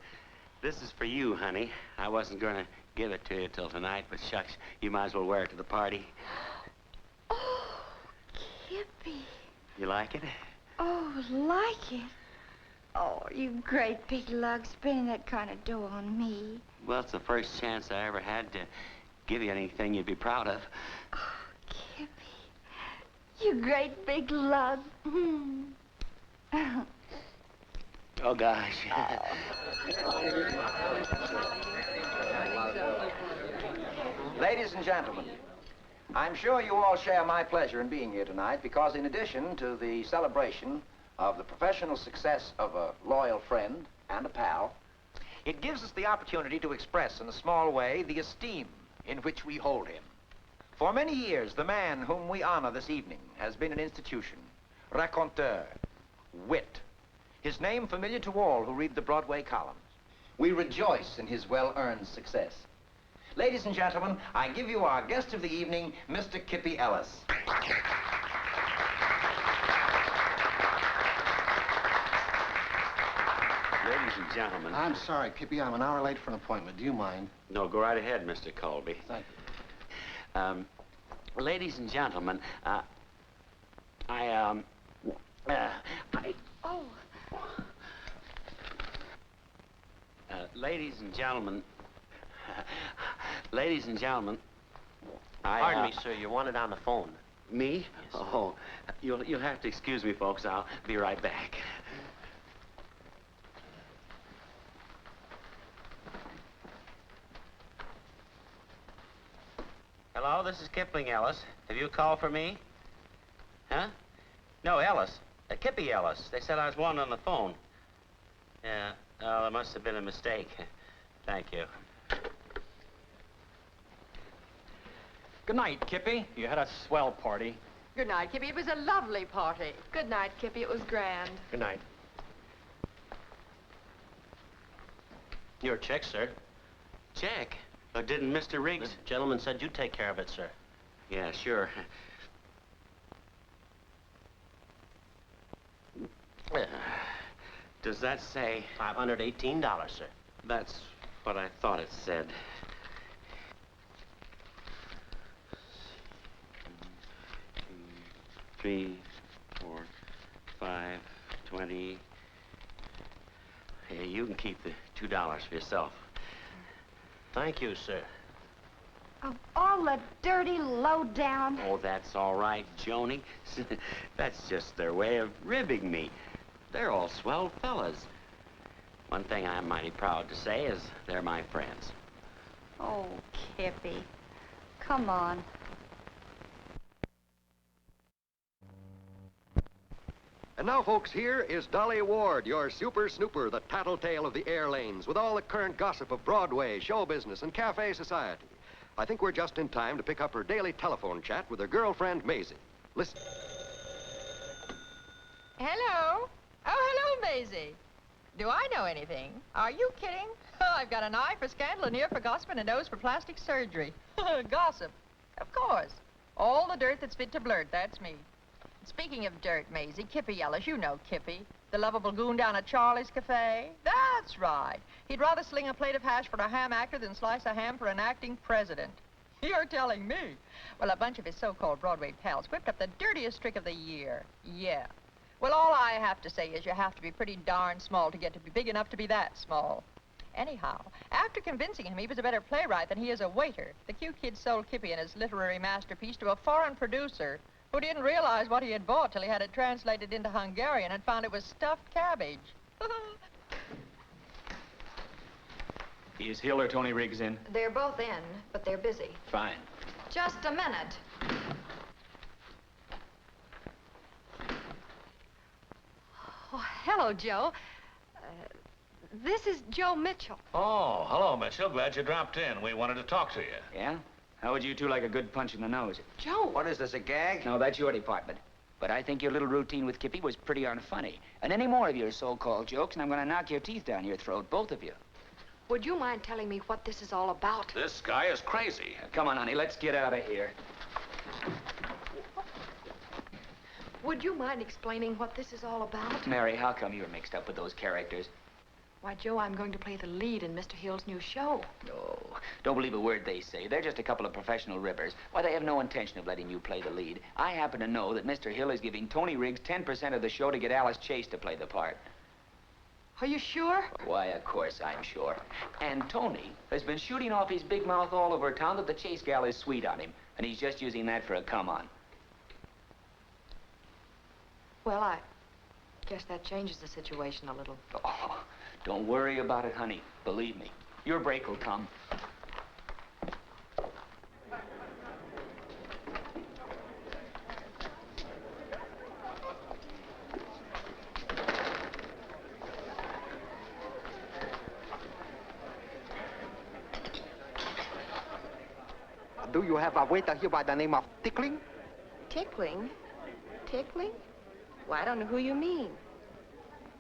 This is for you, honey. I wasn't going to give it to you till tonight, but shucks, you might as well wear it to the party. Oh, Kippy. You like it? Oh, like it? Oh, you great big lug spending that kind of dough on me. Well, it's the first chance I ever had to give you anything you'd be proud of. Oh, Kippy. You great big lug. Oh, gosh. Ladies and gentlemen, I'm sure you all share my pleasure in being here tonight because in addition to the celebration of the professional success of a loyal friend and a pal, it gives us the opportunity to express in a small way the esteem in which we hold him. For many years, the man whom we honor this evening has been an institution, raconteur, wit, his name familiar to all who read the Broadway columns. We rejoice in his well-earned success. Ladies and gentlemen, I give you our guest of the evening, Mr. Kippy Ellis. Ladies and gentlemen. I'm sorry, Kippy. I'm an hour late for an appointment. Do you mind? No, go right ahead, Mr. Colby. Thank you. Ladies and gentlemen, Oh. Ladies and gentlemen, ladies and gentlemen, Pardon me, sir. You're wanted on the phone. Me? Yes. Oh, you'll have to excuse me, folks. I'll be right back. Hello, this is Kipling Ellis. Have you a call for me? Huh? No, Ellis. Kippy Ellis. They said I was wanted on the phone. Yeah. Oh, there must have been a mistake. Thank you. Good night, Kippy. You had a swell party. Good night, Kippy. It was a lovely party. Good night, Kippy. It was grand. Good night. Your check, sir. Check? Didn't Mr. Riggs? The gentleman said you'd take care of it, sir. Yeah, sure. Does that say? $518, sir. That's what I thought it said. 3, 4, 5, 20. Hey, you can keep the $2 for yourself. Thank you, sir. Of all the dirty, low-down... Oh, that's all right, Joni. That's just their way of ribbing me. They're all swell fellas. One thing I'm mighty proud to say is they're my friends. Oh, Kippy. Come on. And now, folks, here is Dolly Ward, your super snooper, the tattletale of the air lanes, with all the current gossip of Broadway, show business, and cafe society. I think we're just in time to pick up her daily telephone chat with her girlfriend, Maisie. Listen. Hello. Oh, hello, Maisie. Do I know anything? Are you kidding? Oh, I've got an eye for scandal, an ear for gossip, and a nose for plastic surgery. Gossip. Of course. All the dirt that's fit to blurt, that's me. Speaking of dirt, Maisie, Kippy Ellis, you know Kippy. The lovable goon down at Charlie's Cafe? That's right. He'd rather sling a plate of hash for a ham actor than slice a ham for an acting president. You're telling me. Well, a bunch of his so-called Broadway pals whipped up the dirtiest trick of the year. Yeah. Well, all I have to say is you have to be pretty darn small to get to be big enough to be that small. Anyhow, after convincing him he was a better playwright than he is a waiter, the cute kid sold Kippy and his literary masterpiece to a foreign producer who didn't realize what he had bought till he had it translated into Hungarian and found it was stuffed cabbage. Is Hill or Tony Riggs in? They're both in, but they're busy. Fine. Just a minute. Oh, hello, Joe. This is Joe Mitchell. Oh, hello, Mitchell. Glad you dropped in. We wanted to talk to you. Yeah? How would you two like a good punch in the nose? Joe! What is this, a gag? No, that's your department. But I think your little routine with Kippy was pretty unfunny. And any more of your so-called jokes, and I'm going to knock your teeth down your throat, both of you. Would you mind telling me what this is all about? This guy is crazy. Come on, honey, let's get out of here. Would you mind explaining what this is all about? Mary, how come you're mixed up with those characters? Why, Joe, I'm going to play the lead in Mr. Hill's new show. No, don't believe a word they say. They're just a couple of professional ribbers. Why, they have no intention of letting you play the lead. I happen to know that Mr. Hill is giving Tony Riggs 10% of the show to get Alice Chase to play the part. Are you sure? Why, of course I'm sure. And Tony has been shooting off his big mouth all over town that the Chase gal is sweet on him, and he's just using that for a come-on. Well, I guess that changes the situation a little. Oh, don't worry about it, honey. Believe me, your break will come. Do you have a waiter here by the name of Tickling? Tickling? Tickling? Well, I don't know who you mean.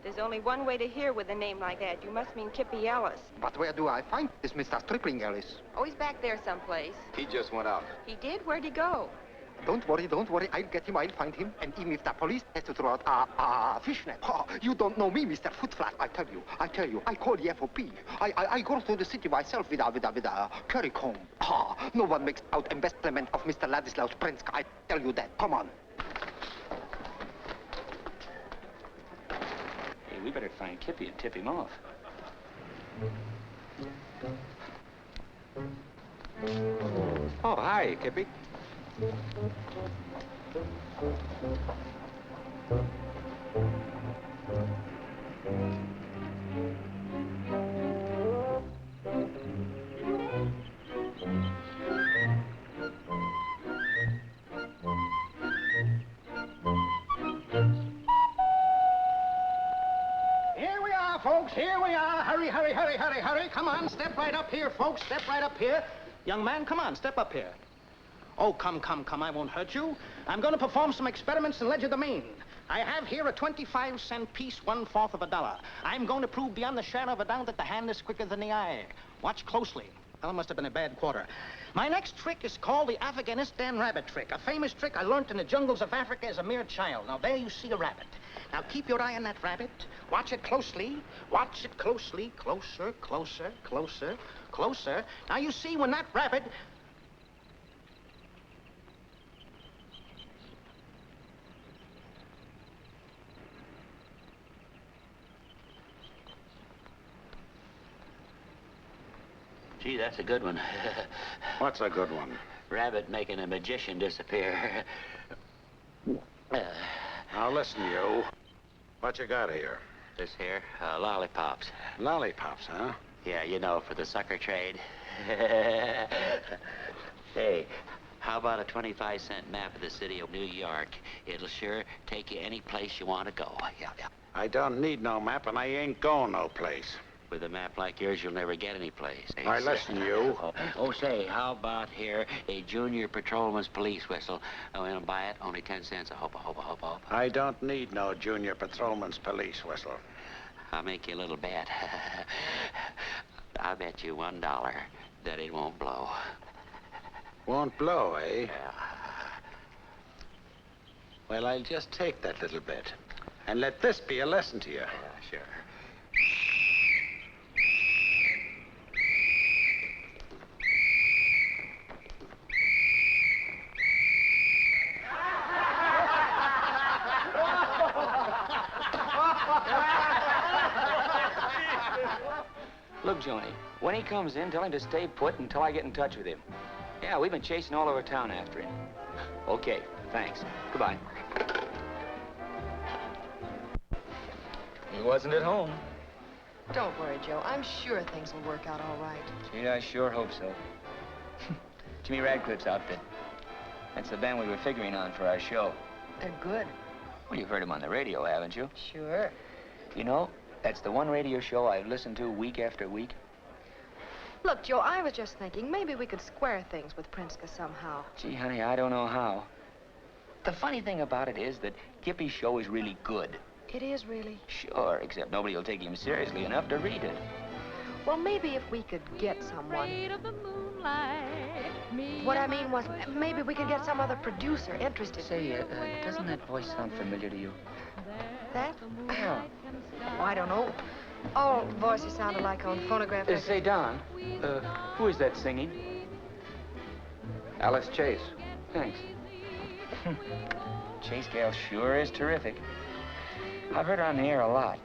There's only one way to hear with a name like that. You must mean Kippy Ellis. But where do I find this Mr. Stripling Ellis? Oh, he's back there someplace. He just went out. He did? Where'd he go? Don't worry, don't worry. I'll get him, I'll find him. And even if the police has to throw out a fishnet. Oh, you don't know me, Mr. Footflat. I tell you. I call the FOP. I go through the city myself with a curry comb. Oh, no one makes out embezzlement of Mr. Ladislaus Prenska. I tell you that. Come on. Hey, we better find Kippy and tip him off. Oh, hi, Kippy. Here we are, folks. Here we are. Hurry, hurry, hurry, hurry, hurry. Come on, step right up here, folks. Step right up here. Young man, come on, step up here. Oh, come, I won't hurt you. I'm going to perform some experiments in legerdemain. I have here a 25-cent piece, 1/4 of a dollar. I'm going to prove beyond the shadow of a doubt that the hand is quicker than the eye. Watch closely. Well, it must have been a bad quarter. My next trick is called the Afghanistan rabbit trick, a famous trick I learned in the jungles of Africa as a mere child. Now, there you see a rabbit. Now, keep your eye on that rabbit. Watch it closely. Watch it closely. Closer, closer, closer, closer. Now, you see, when that rabbit... Gee, that's a good one. What's a good one? Rabbit making a magician disappear. Now, listen, you. What you got here? This here, lollipops. Lollipops, huh? Yeah, you know, for the sucker trade. Hey, how about a 25-cent map of the city of New York? It'll sure take you any place you want to go. Yeah. I don't need no map, and I ain't going no place. With a map like yours, you'll never get any place. All right, listen, you. Say, how about here a junior patrolman's police whistle? Oh, and buy it, only 10 cents. Hope. I don't need no junior patrolman's police whistle. I'll make you a little bet. I'll bet you $1 that it won't blow. Won't blow, eh? Yeah. Well, I'll just take that little bit. And let this be a lesson to you. Yeah, sure. Look, Joni, when he comes in, tell him to stay put until I get in touch with him. Yeah, we've been chasing all over town after him. Okay, thanks. Goodbye. He wasn't at home. Don't worry, Joe. I'm sure things will work out all right. Gee, I sure hope so. Jimmy Radcliffe's outfit. That's the band we were figuring on for our show. They're good. Well, you've heard him on the radio, haven't you? Sure. You know, that's the one radio show I've listened to week after week. Look, Joe, I was just thinking maybe we could square things with Prinska somehow. Gee, honey, I don't know how. The funny thing about it is that Kippy's show is really good. It is, really? Sure, except nobody will take him seriously enough to read it. Well, maybe if we could get someone... Of the moonlight, What I mean was, maybe we could get some other producer interested. Say, doesn't that voice sound familiar to you? That? Yeah. Oh, I don't know. All voices sounded like on phonograph records. Say, Don, who is that singing? Alice Chase. Thanks. Chase gal sure is terrific. I've heard her on the air a lot.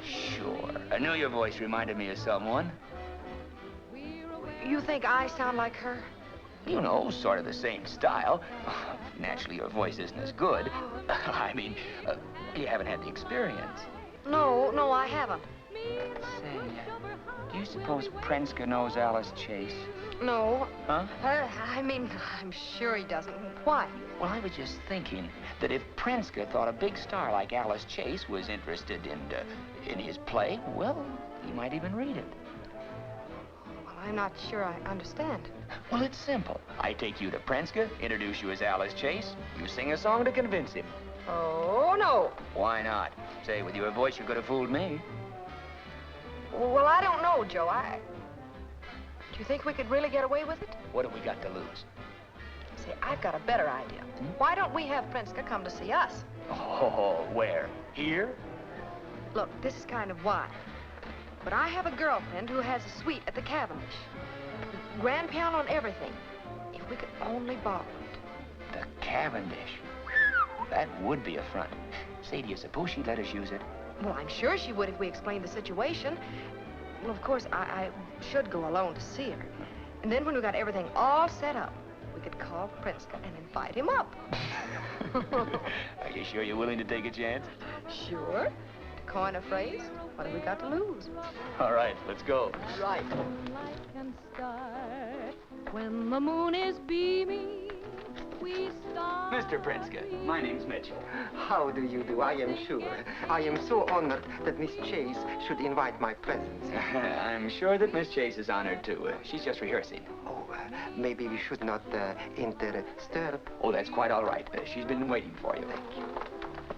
Sure. I knew your voice reminded me of someone. You think I sound like her? You know, sort of the same style. Naturally, your voice isn't as good. I mean, you haven't had the experience. No, I haven't. Say, do you suppose Prenska knows Alice Chase? No. Huh? I mean, I'm sure he doesn't. Why? Well, I was just thinking that if Prenska thought a big star like Alice Chase was interested in his play, well, he might even read it. Well, I'm not sure I understand. Well, it's simple. I take you to Prenska, introduce you as Alice Chase. You sing a song to convince him. Oh, no. Why not? Say, with your voice, you could have fooled me. Well, I don't know, Joe. Do you think we could really get away with it? What have we got to lose? See, I've got a better idea. Why don't we have Prinska come to see us? Oh, where? Here? Look, this is kind of wild. But I have a girlfriend who has a suite at the Cavendish. Grand piano and everything. If we could only borrow it. The Cavendish. That would be a front. Say, do you suppose she'd let us use it? Well, I'm sure she would if we explained the situation. Well, of course, I should go alone to see her. And then when we got everything all set up, we could call Prinska and invite him up. Are you sure you're willing to take a chance? Sure. To coin a phrase, what have we got to lose? All right, let's go. Right. Light can start when the moon is beaming. We start. Mr. Prinska, my name's Mitchell. How do you do? I am sure. I am so honored that Miss Chase should invite my presence. I'm sure that Miss Chase is honored, too. She's just rehearsing. Oh, maybe we should not disturb. Oh, that's quite all right. She's been waiting for you. Thank you.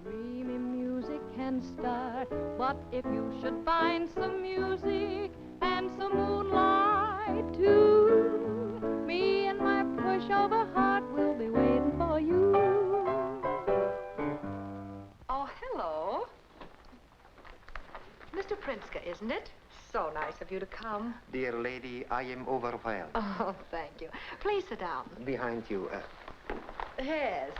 Dreamy music can start, but if you should find some music and some moonlight too, me and my pushover heart will be waiting for you. Oh, hello. Mr. Prinska, isn't it? So nice of you to come. Dear lady, I am overwhelmed. Oh, thank you. Please sit down. Behind you. Yes.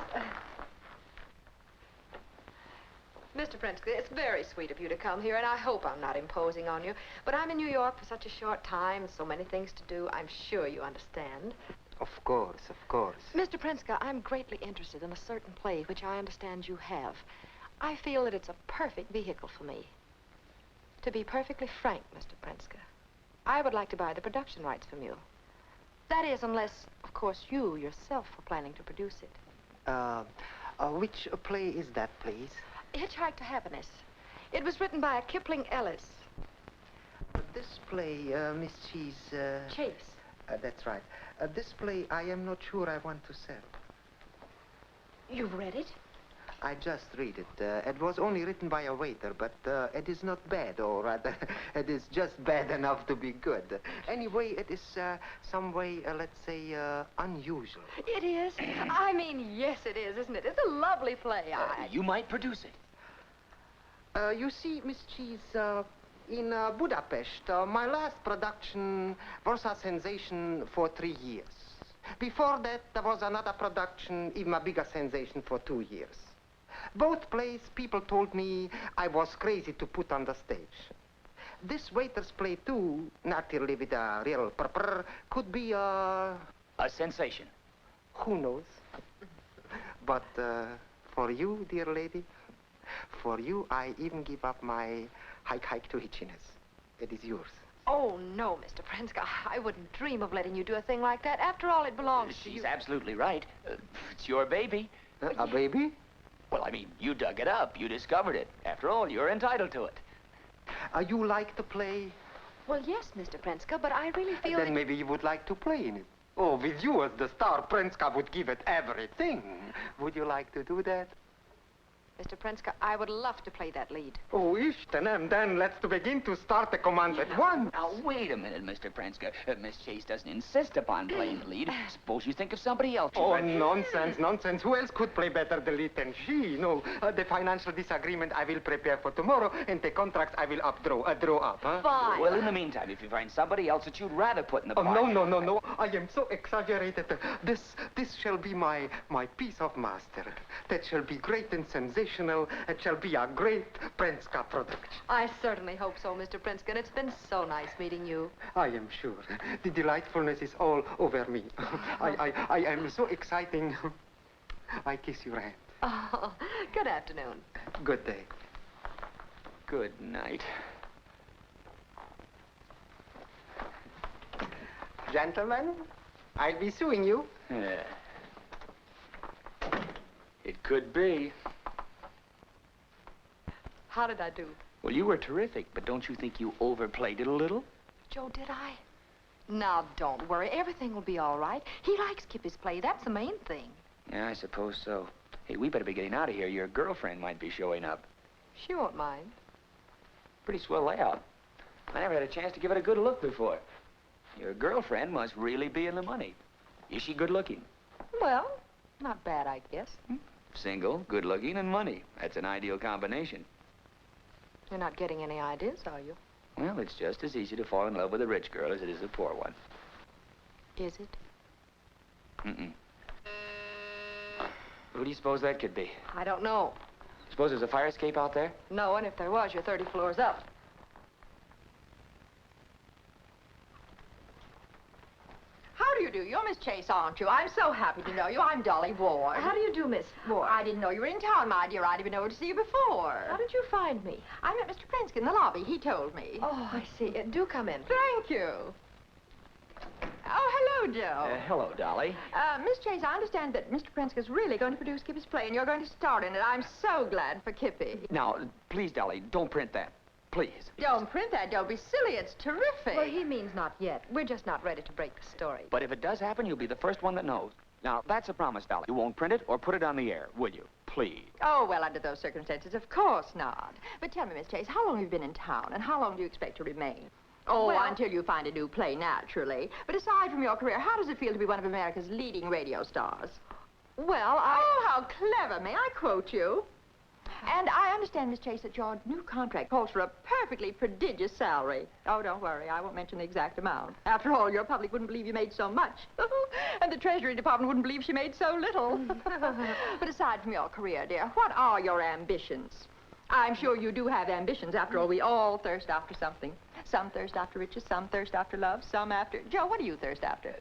Mr. Prinska, it's very sweet of you to come here, and I hope I'm not imposing on you. But I'm in New York for such a short time, so many things to do. I'm sure you understand. Of course, of course. Mr. Prinska, I'm greatly interested in a certain play which I understand you have. I feel that it's a perfect vehicle for me. To be perfectly frank, Mr. Prinska, I would like to buy the production rights from you. That is, unless, of course, you yourself are planning to produce it. Which play is that, please? Hitchhike to Happiness. It was written by a Kipling Ellis. This play, Miss Cheese... Chase. That's right. This play, I am not sure I want to sell. You've read it? I just read it. It was only written by a waiter, but it is not bad, or rather, it is just bad enough to be good. Anyway, it is some way, let's say, unusual. It is? I mean, yes, it is, isn't it? It's a lovely play. You might produce it. You see, Miss Cheese, in Budapest, my last production was a sensation for 3 years. Before that, there was another production, even a bigger sensation for 2 years. Both plays, people told me I was crazy to put on the stage. This waiter's play, too, naturally with a real purr, could be a sensation. Who knows? But for you, dear lady, for you, I even give up my hike to Hitchiness. It is yours. Oh, no, Mr. Prinska. I wouldn't dream of letting you do a thing like that. After all, it belongs to you. She's absolutely right. It's your baby. A baby? Well, I mean, you dug it up. You discovered it. After all, you're entitled to it. You like to play? Well, yes, Mr. Prinska, but I really feel Then maybe you would like to play in it. Oh, with you as the star, Prinska would give it everything. Would you like to do that? Mr. Prinska, I would love to play that lead. Oh, Ishtanem, then let's begin to start the command at once. Now, wait a minute, Mr. Prinska. Miss Chase doesn't insist upon playing the lead. Suppose you think of somebody else. Oh, nonsense, nonsense. Who else could play better the lead than she? No, the financial disagreement I will prepare for tomorrow, and the contract I will draw up, huh? Fine. Well, in the meantime, if you find somebody else that you'd rather put in the part... No. I am so exaggerated. This shall be my piece of master. That shall be great and sensational. It shall be a great Prinska production. I certainly hope so, Mr. Prinska, and it's been so nice meeting you. I am sure. The delightfulness is all over me. I am so exciting. I kiss your hand. Oh, good afternoon. Good day. Good night. Gentlemen, I'll be suing you. Yeah. It could be. How did I do? Well, you were terrific, but don't you think you overplayed it a little? Joe, did I? Now, don't worry. Everything will be all right. He likes Kippy's play. That's the main thing. Yeah, I suppose so. Hey, we better be getting out of here. Your girlfriend might be showing up. She won't mind. Pretty swell layout. I never had a chance to give it a good look before. Your girlfriend must really be in the money. Is she good looking? Well, not bad, I guess. Single, good-looking, and money. That's an ideal combination. You're not getting any ideas, are you? Well, it's just as easy to fall in love with a rich girl as it is a poor one. Is it? Mm-mm. Who do you suppose that could be? I don't know. Suppose there's a fire escape out there? No, and if there was, you're 30 floors up. How do you do? You're Miss Chase, aren't you? I'm so happy to know you. I'm Dolly Ward. How do you do, Miss Ward? I didn't know you were in town, my dear. I didn't even know where to see you before. How did you find me? I met Mr. Princekin in the lobby. He told me. Oh, I see. Do come in. Thank you. Oh, hello, Joe. Hello, Dolly. Miss Chase, I understand that Mr. Princekin's really going to produce Kippy's play, and you're going to star in it. I'm so glad for Kippy. Now, please, Dolly, don't print that. Please. Don't print that. Don't be silly. It's terrific. Well, he means not yet. We're just not ready to break the story. But if it does happen, you'll be the first one that knows. Now, that's a promise, Dolly. You won't print it or put it on the air, will you? Please. Oh, well, under those circumstances, of course not. But tell me, Miss Chase, how long have you been in town, and how long do you expect to remain? Oh, Well- until you find a new play, naturally. But aside from your career, how does it feel to be one of America's leading radio stars? Well, Oh, how clever. May I quote you? And I understand, Miss Chase, that your new contract calls for a perfectly prodigious salary. Oh, don't worry. I won't mention the exact amount. After all, your public wouldn't believe you made so much. And the Treasury Department wouldn't believe she made so little. But aside from your career, dear, what are your ambitions? I'm sure you do have ambitions. After all, we all thirst after something. Some thirst after riches, some thirst after love, some after... Joe, what do you thirst after?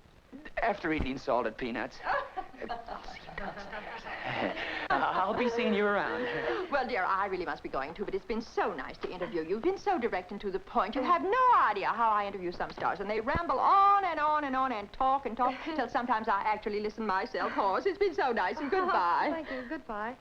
After eating salted peanuts. I'll be seeing you around. Well, dear, I really must be going to, but it's been so nice to interview you. You've been so direct and to the point. You have no idea how I interview some stars, and they ramble on and on and on and talk till sometimes I actually listen myself hoarse. It's been so nice, and goodbye. Thank you. Goodbye.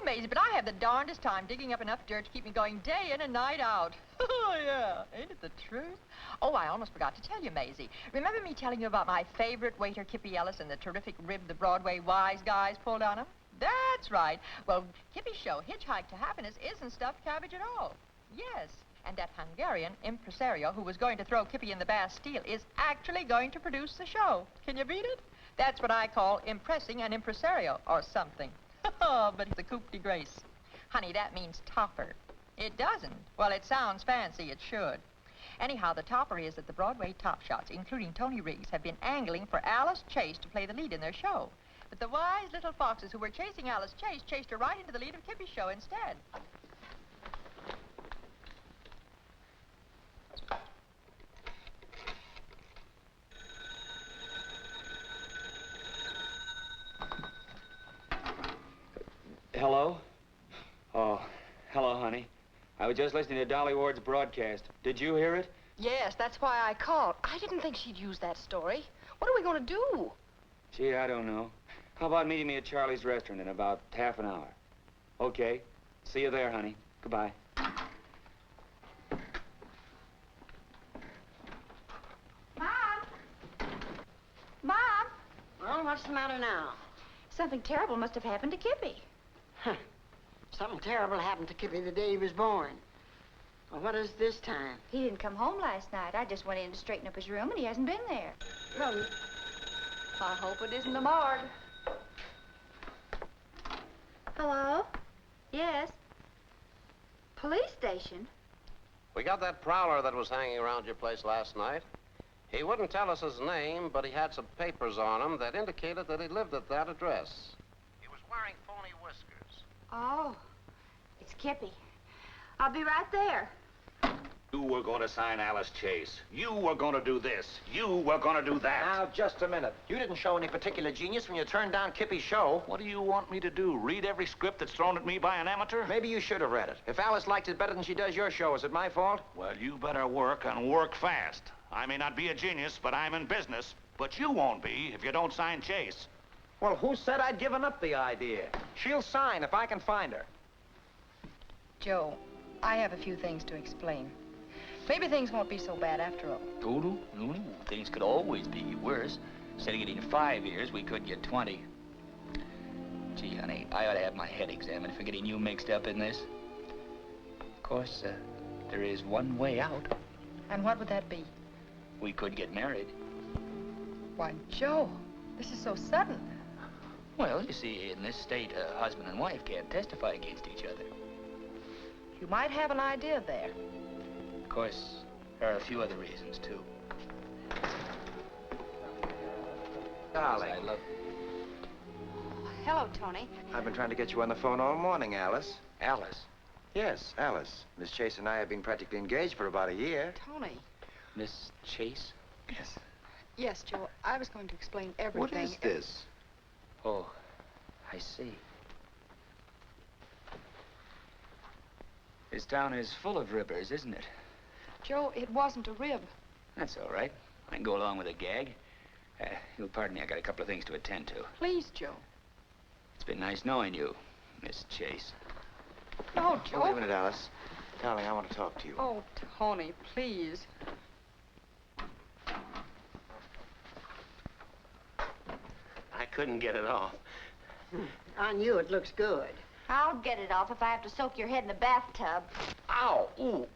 Maisie, but I have the darndest time digging up enough dirt to keep me going day in and night out. Oh, yeah. Ain't it the truth? Oh, I almost forgot to tell you, Maisie. Remember me telling you about my favorite waiter, Kippy Ellis, and the terrific rib the Broadway wise guys pulled on him? That's right. Well, Kippy's show, Hitchhike to Happiness, isn't stuffed cabbage at all. Yes. And that Hungarian impresario who was going to throw Kippy in the Bastille is actually going to produce the show. Can you beat it? That's what I call impressing an impresario or something. Oh, but it's a coup de grace. Honey, that means topper. It doesn't. Well, it sounds fancy. It should. Anyhow, the topper is that the Broadway top shots, including Tony Riggs, have been angling for Alice Chase to play the lead in their show. But the wise little foxes who were chasing Alice Chase chased her right into the lead of Kippy's show instead. Hello? Oh, hello, honey. I was just listening to Dolly Ward's broadcast. Did you hear it? Yes, that's why I called. I didn't think she'd use that story. What are we going to do? Gee, I don't know. How about meeting me at Charlie's restaurant in about half an hour? Okay. See you there, honey. Goodbye. Mom! Mom! Well, what's the matter now? Something terrible must have happened to Kippy. Huh. Something terrible happened to Kippy the day he was born. Well, what is this time? He didn't come home last night. I just went in to straighten up his room, and he hasn't been there. Well, I hope it isn't the morgue. Hello? Yes? Police station? We got that prowler that was hanging around your place last night. He wouldn't tell us his name, but he had some papers on him that indicated that he lived at that address. He was wearing phony whiskers. Oh, it's Kippy. I'll be right there. You were going to sign Alice Chase. You were going to do this. You were going to do that. Now, just a minute. You didn't show any particular genius when you turned down Kippy's show. What do you want me to do? Read every script that's thrown at me by an amateur? Maybe you should have read it. If Alice liked it better than she does your show, is it my fault? Well, you better work and work fast. I may not be a genius, but I'm in business. But you won't be if you don't sign Chase. Well, who said I'd given up the idea? She'll sign if I can find her. Joe, I have a few things to explain. Maybe things won't be so bad after all. No. Things could always be worse. Instead of getting 5 years, we could get 20. Gee, honey, I ought to have my head examined for getting you mixed up in this. Of course, there is one way out. And what would that be? We could get married. Why, Joe, this is so sudden. Well, you see, in this state, a husband and wife can't testify against each other. You might have an idea there. Of course, there are a few other reasons, too. Darling. I love... Hello, Tony. I've been trying to get you on the phone all morning, Alice. Alice? Yes, Alice. Miss Chase and I have been practically engaged for about a year. Tony. Miss Chase? Yes. Yes, Joe, I was going to explain everything. What is this? Oh, I see. This town is full of ribbers, isn't it? Joe, it wasn't a rib. That's all right. I can go along with a gag. You'll pardon me, I got a couple of things to attend to. Please, Joe. It's been nice knowing you, Miss Chase. No, Joe. Oh, wait a minute, Alice. Darling, I want to talk to you. Oh, Tony, please. I couldn't get it off. On you, it looks good. I'll get it off if I have to soak your head in the bathtub. Ow! Ooh!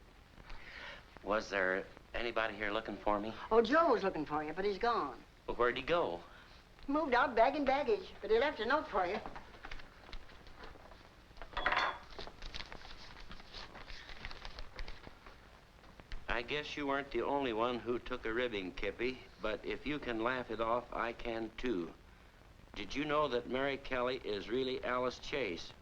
Was there anybody here looking for me? Oh, Joe was looking for you, but he's gone. Well, where'd he go? Moved out bagging baggage, but he left a note for you. I guess you weren't the only one who took a ribbing, Kippy, but if you can laugh it off, I can too. Did you know that Mary Kelly is really Alice Chase?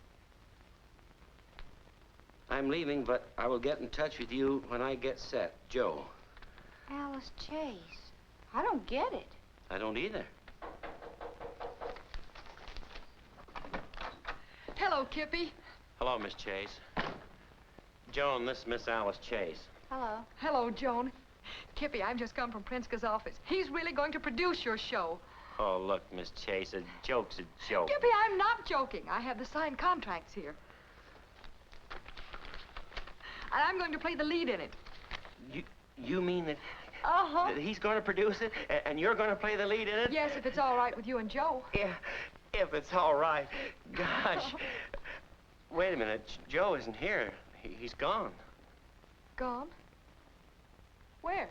I'm leaving, but I will get in touch with you when I get set. Joe. Alice Chase. I don't get it. I don't either. Hello, Kippy. Hello, Miss Chase. Joan, this is Miss Alice Chase. Hello. Hello, Joan. Kippy, I've just come from Prinska's office. He's really going to produce your show. Oh, look, Miss Chase, a joke's a joke. Skippy, I'm not joking. I have the signed contracts here. And I'm going to play the lead in it. You mean that, Uh-huh. that he's going to produce it, and you're going to play the lead in it? Yes, if it's all right with you and Joe. Yeah, if it's all right. Gosh. Wait a minute. Joe isn't here. He's gone. Gone? Where?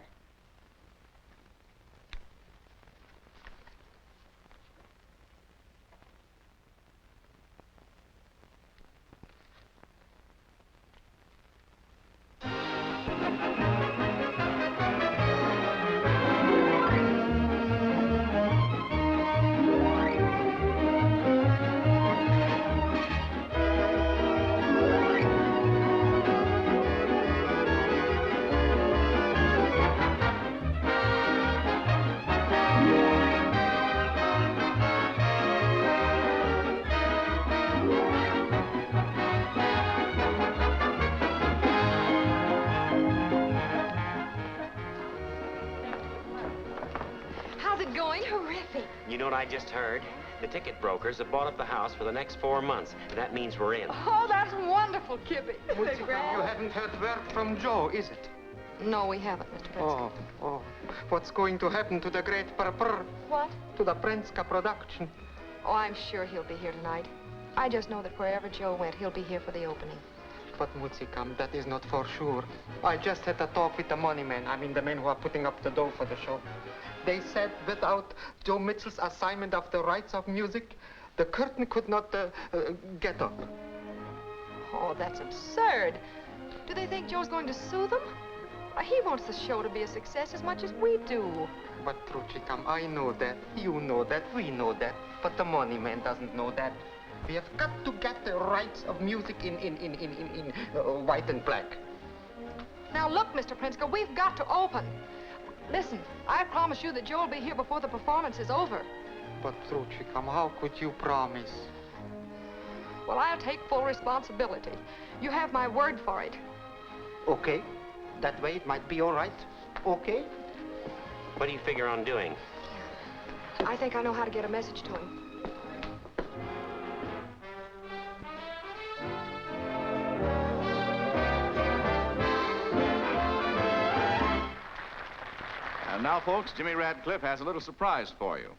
How's it going? Horrific. You know what I just heard? The ticket brokers have bought up the house for the next 4 months. That means we're in. Oh, that's wonderful, Kippy. You haven't heard word from Joe, is it? No, we haven't, Mr. Prince. Oh. What's going to happen to the great What? to the Prenska production? Oh, I'm sure he'll be here tonight. I just know that wherever Joe went, he'll be here for the opening. But Mutsikam, that is not for sure. I just had a talk with the money men. I mean, the men who are putting up the dough for the show. They said without Joe Mitchell's assignment of the rights of music, the curtain could not get up. Oh, that's absurd. Do they think Joe's going to sue them? He wants the show to be a success as much as we do. But Truchikam, I know that, you know that, we know that, but the money man doesn't know that. We have got to get the rights of music in white and black. Now look, Mr. Prinska, we've got to open. Listen, I promise you that Joe will be here before the performance is over. But Truchikam, how could you promise? Well, I'll take full responsibility. You have my word for it. Okay. That way it might be all right. Okay? What do you figure on doing? I think I know how to get a message to him. And now, folks, Jimmy Radcliffe has a little surprise for you.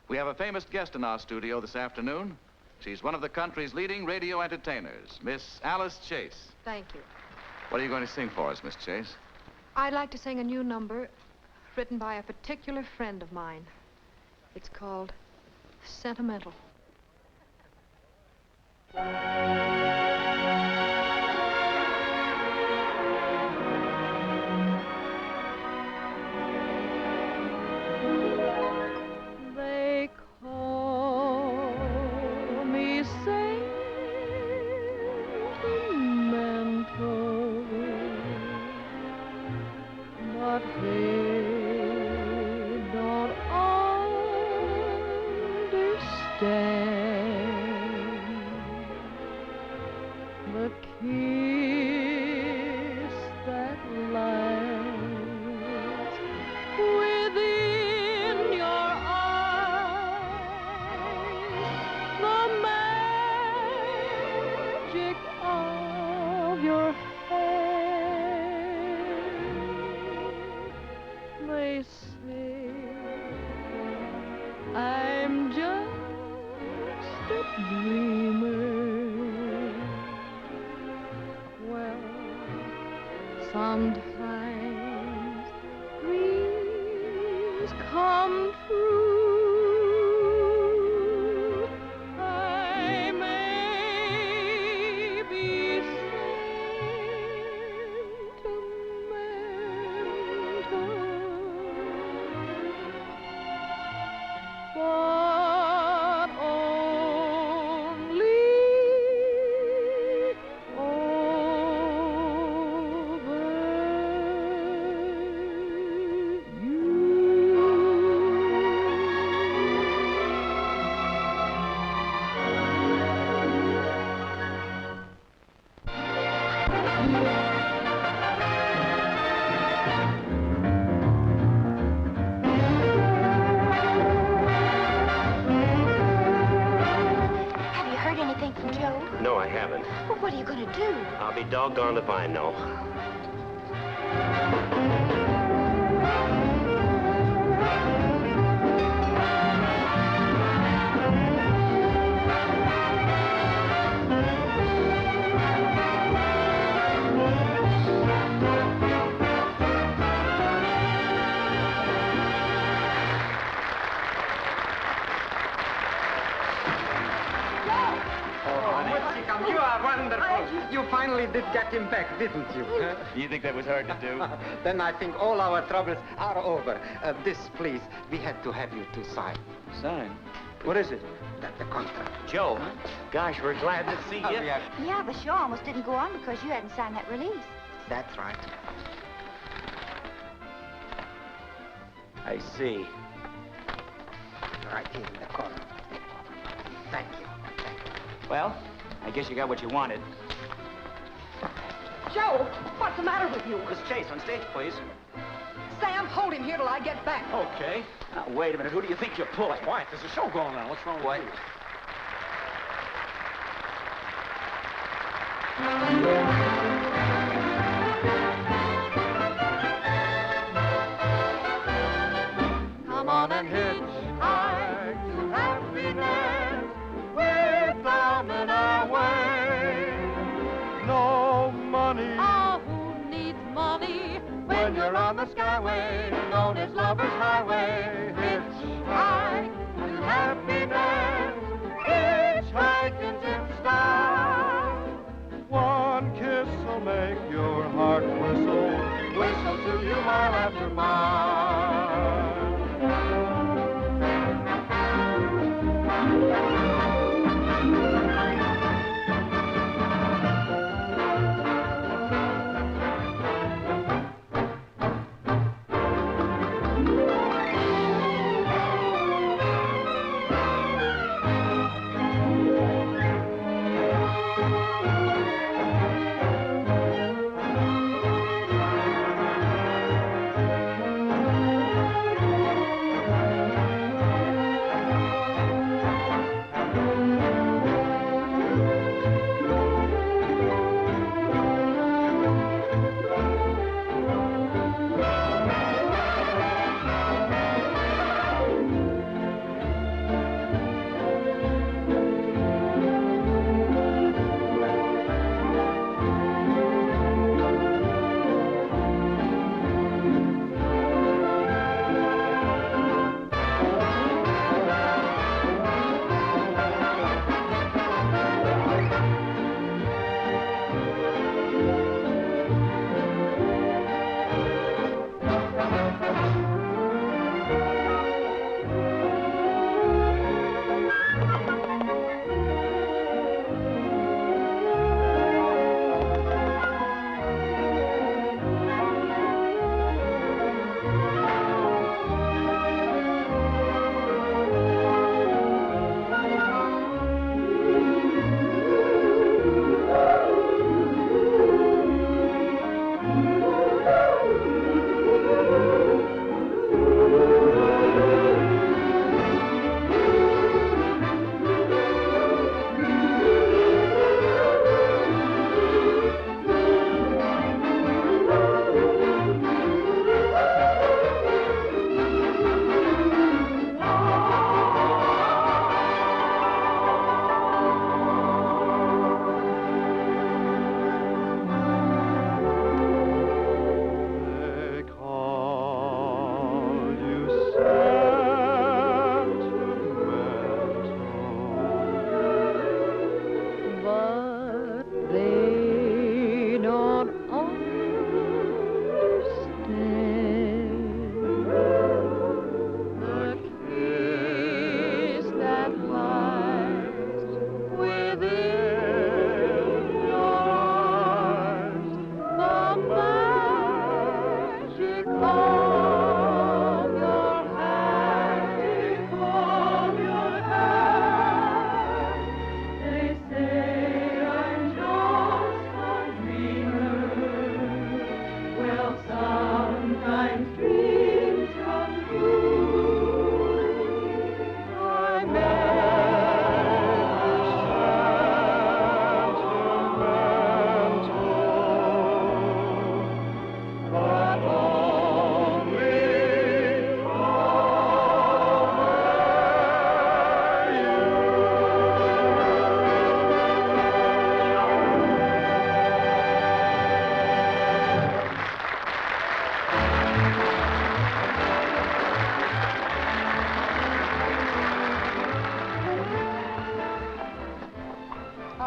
We have a famous guest in our studio this afternoon. She's one of the country's leading radio entertainers, Miss Alice Chase. Thank you. What are you going to sing for us, Miss Chase? I'd like to sing a new number written by a particular friend of mine. It's called Sentimental. They call me sentimental, but they don't understand the kiss that lies within your eyes, the magic of your hair. They say I'm just a dreamer. Well, sometimes dreams come true. I may be but only over you. anything from Joe? No, I haven't. Well, what are you going to do? I'll be doggone if I know. You are wonderful. You finally did get him back, didn't you? You think that was hard to do? Then I think all our troubles are over. This, please, we had to have you to sign. Sign? What is it? The contract. Joe, gosh, we're glad to see you. Yeah, the show almost didn't go on because you hadn't signed that release. That's right. I see. Right here in the corner. Thank you. Well, I guess you got what you wanted. Joe, what's the matter with you? Miss Chase, on stage, please. Sam, hold him here till I get back. Okay. Now, wait a minute. Who do you think you're pulling? Quiet, there's a show going on. What's wrong with you? Come on and hitchhike to happiness. We're down in our way. No money. Oh, who needs money When you're on the skyway, known as Lover's Highway. Hitchhike to happiness. Hitchhiking's in style. One kiss'll make your heart whistle. Whistle to you mile after mile.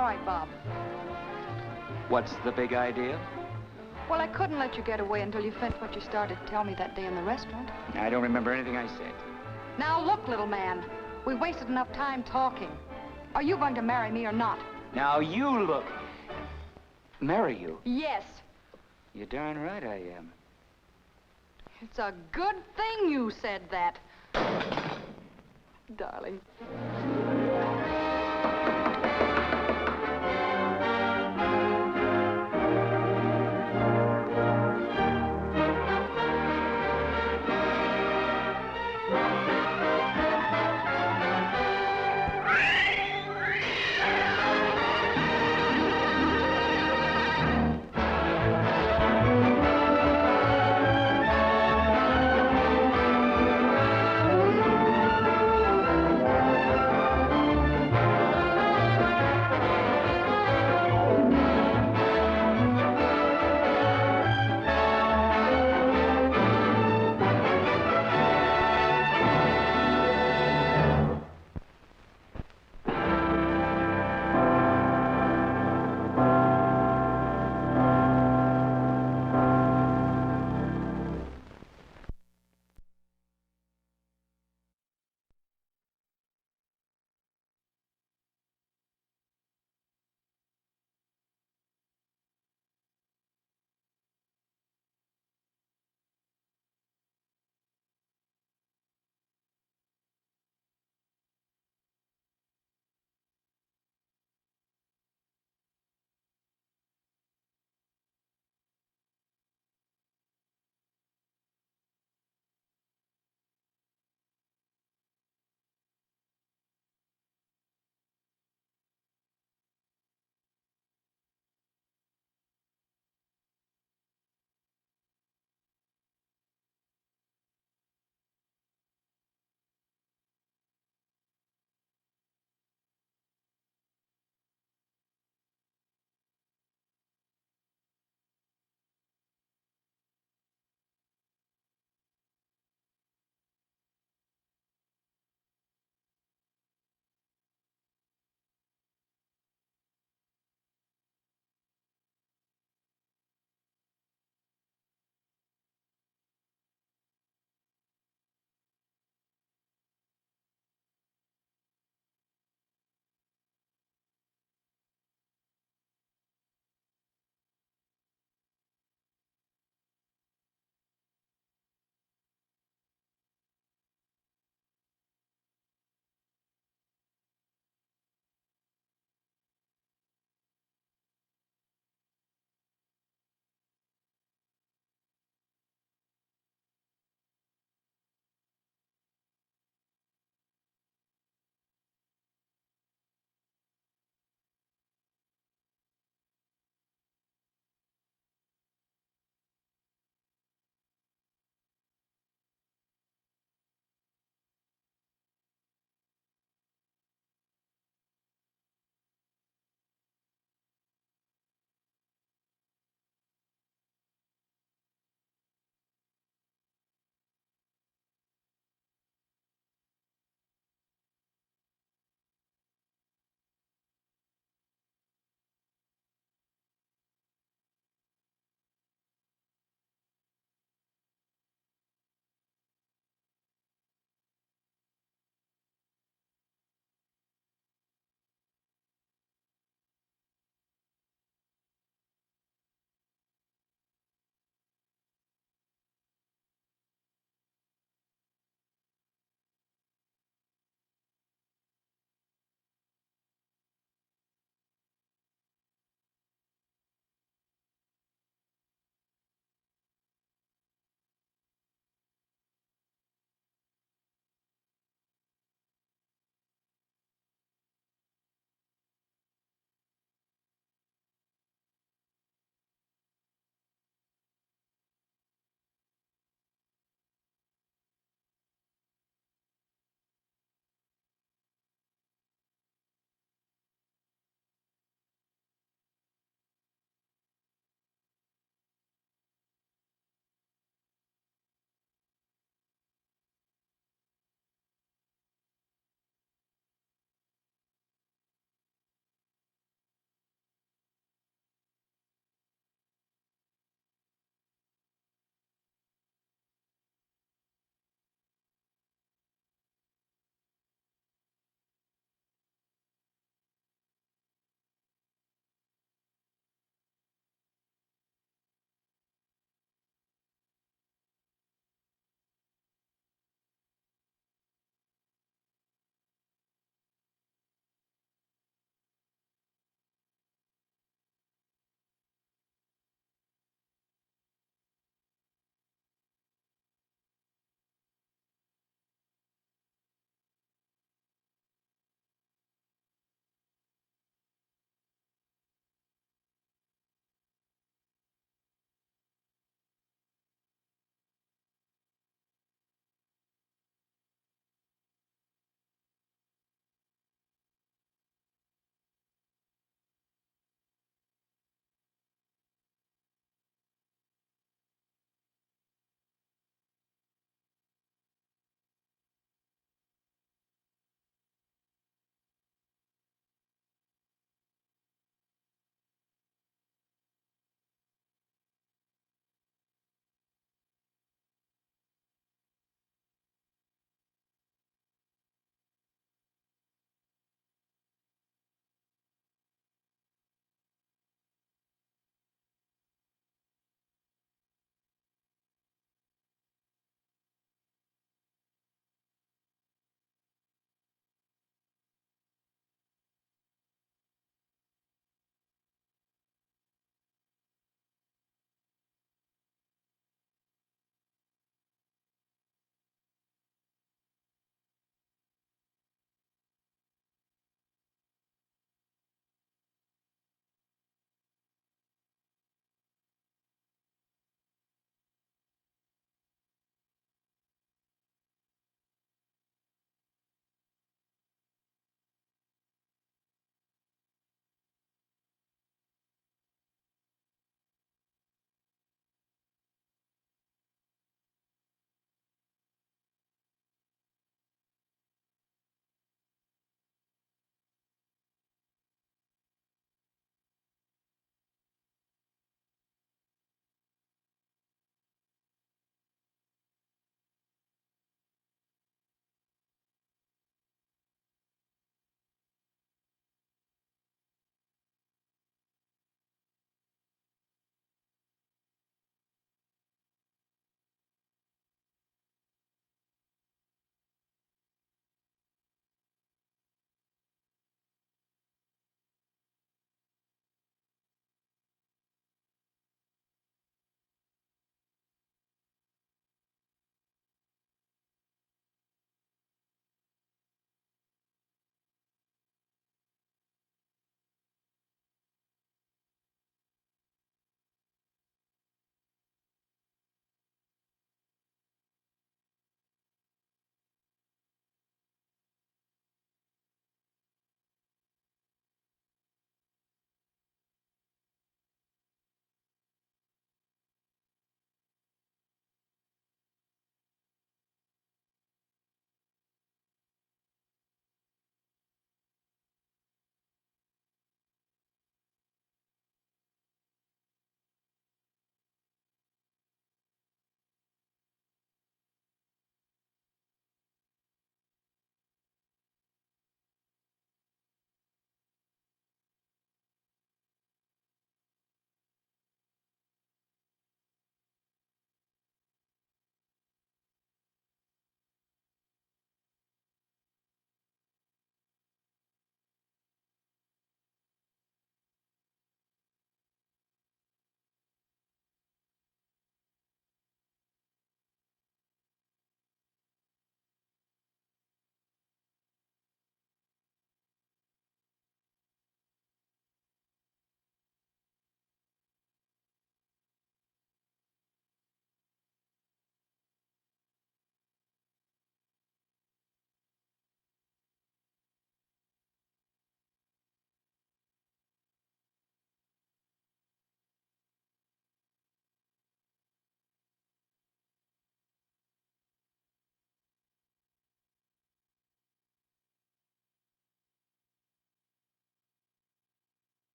All right, Bob. What's the big idea? Well, I couldn't let you get away until you finished what you started to tell me that day in the restaurant. I don't remember anything I said. Now, look, little man. We wasted enough time talking. Are you going to marry me or not? Now you look. Marry you? Yes. You're darn right I am. It's a good thing you said that. Darling.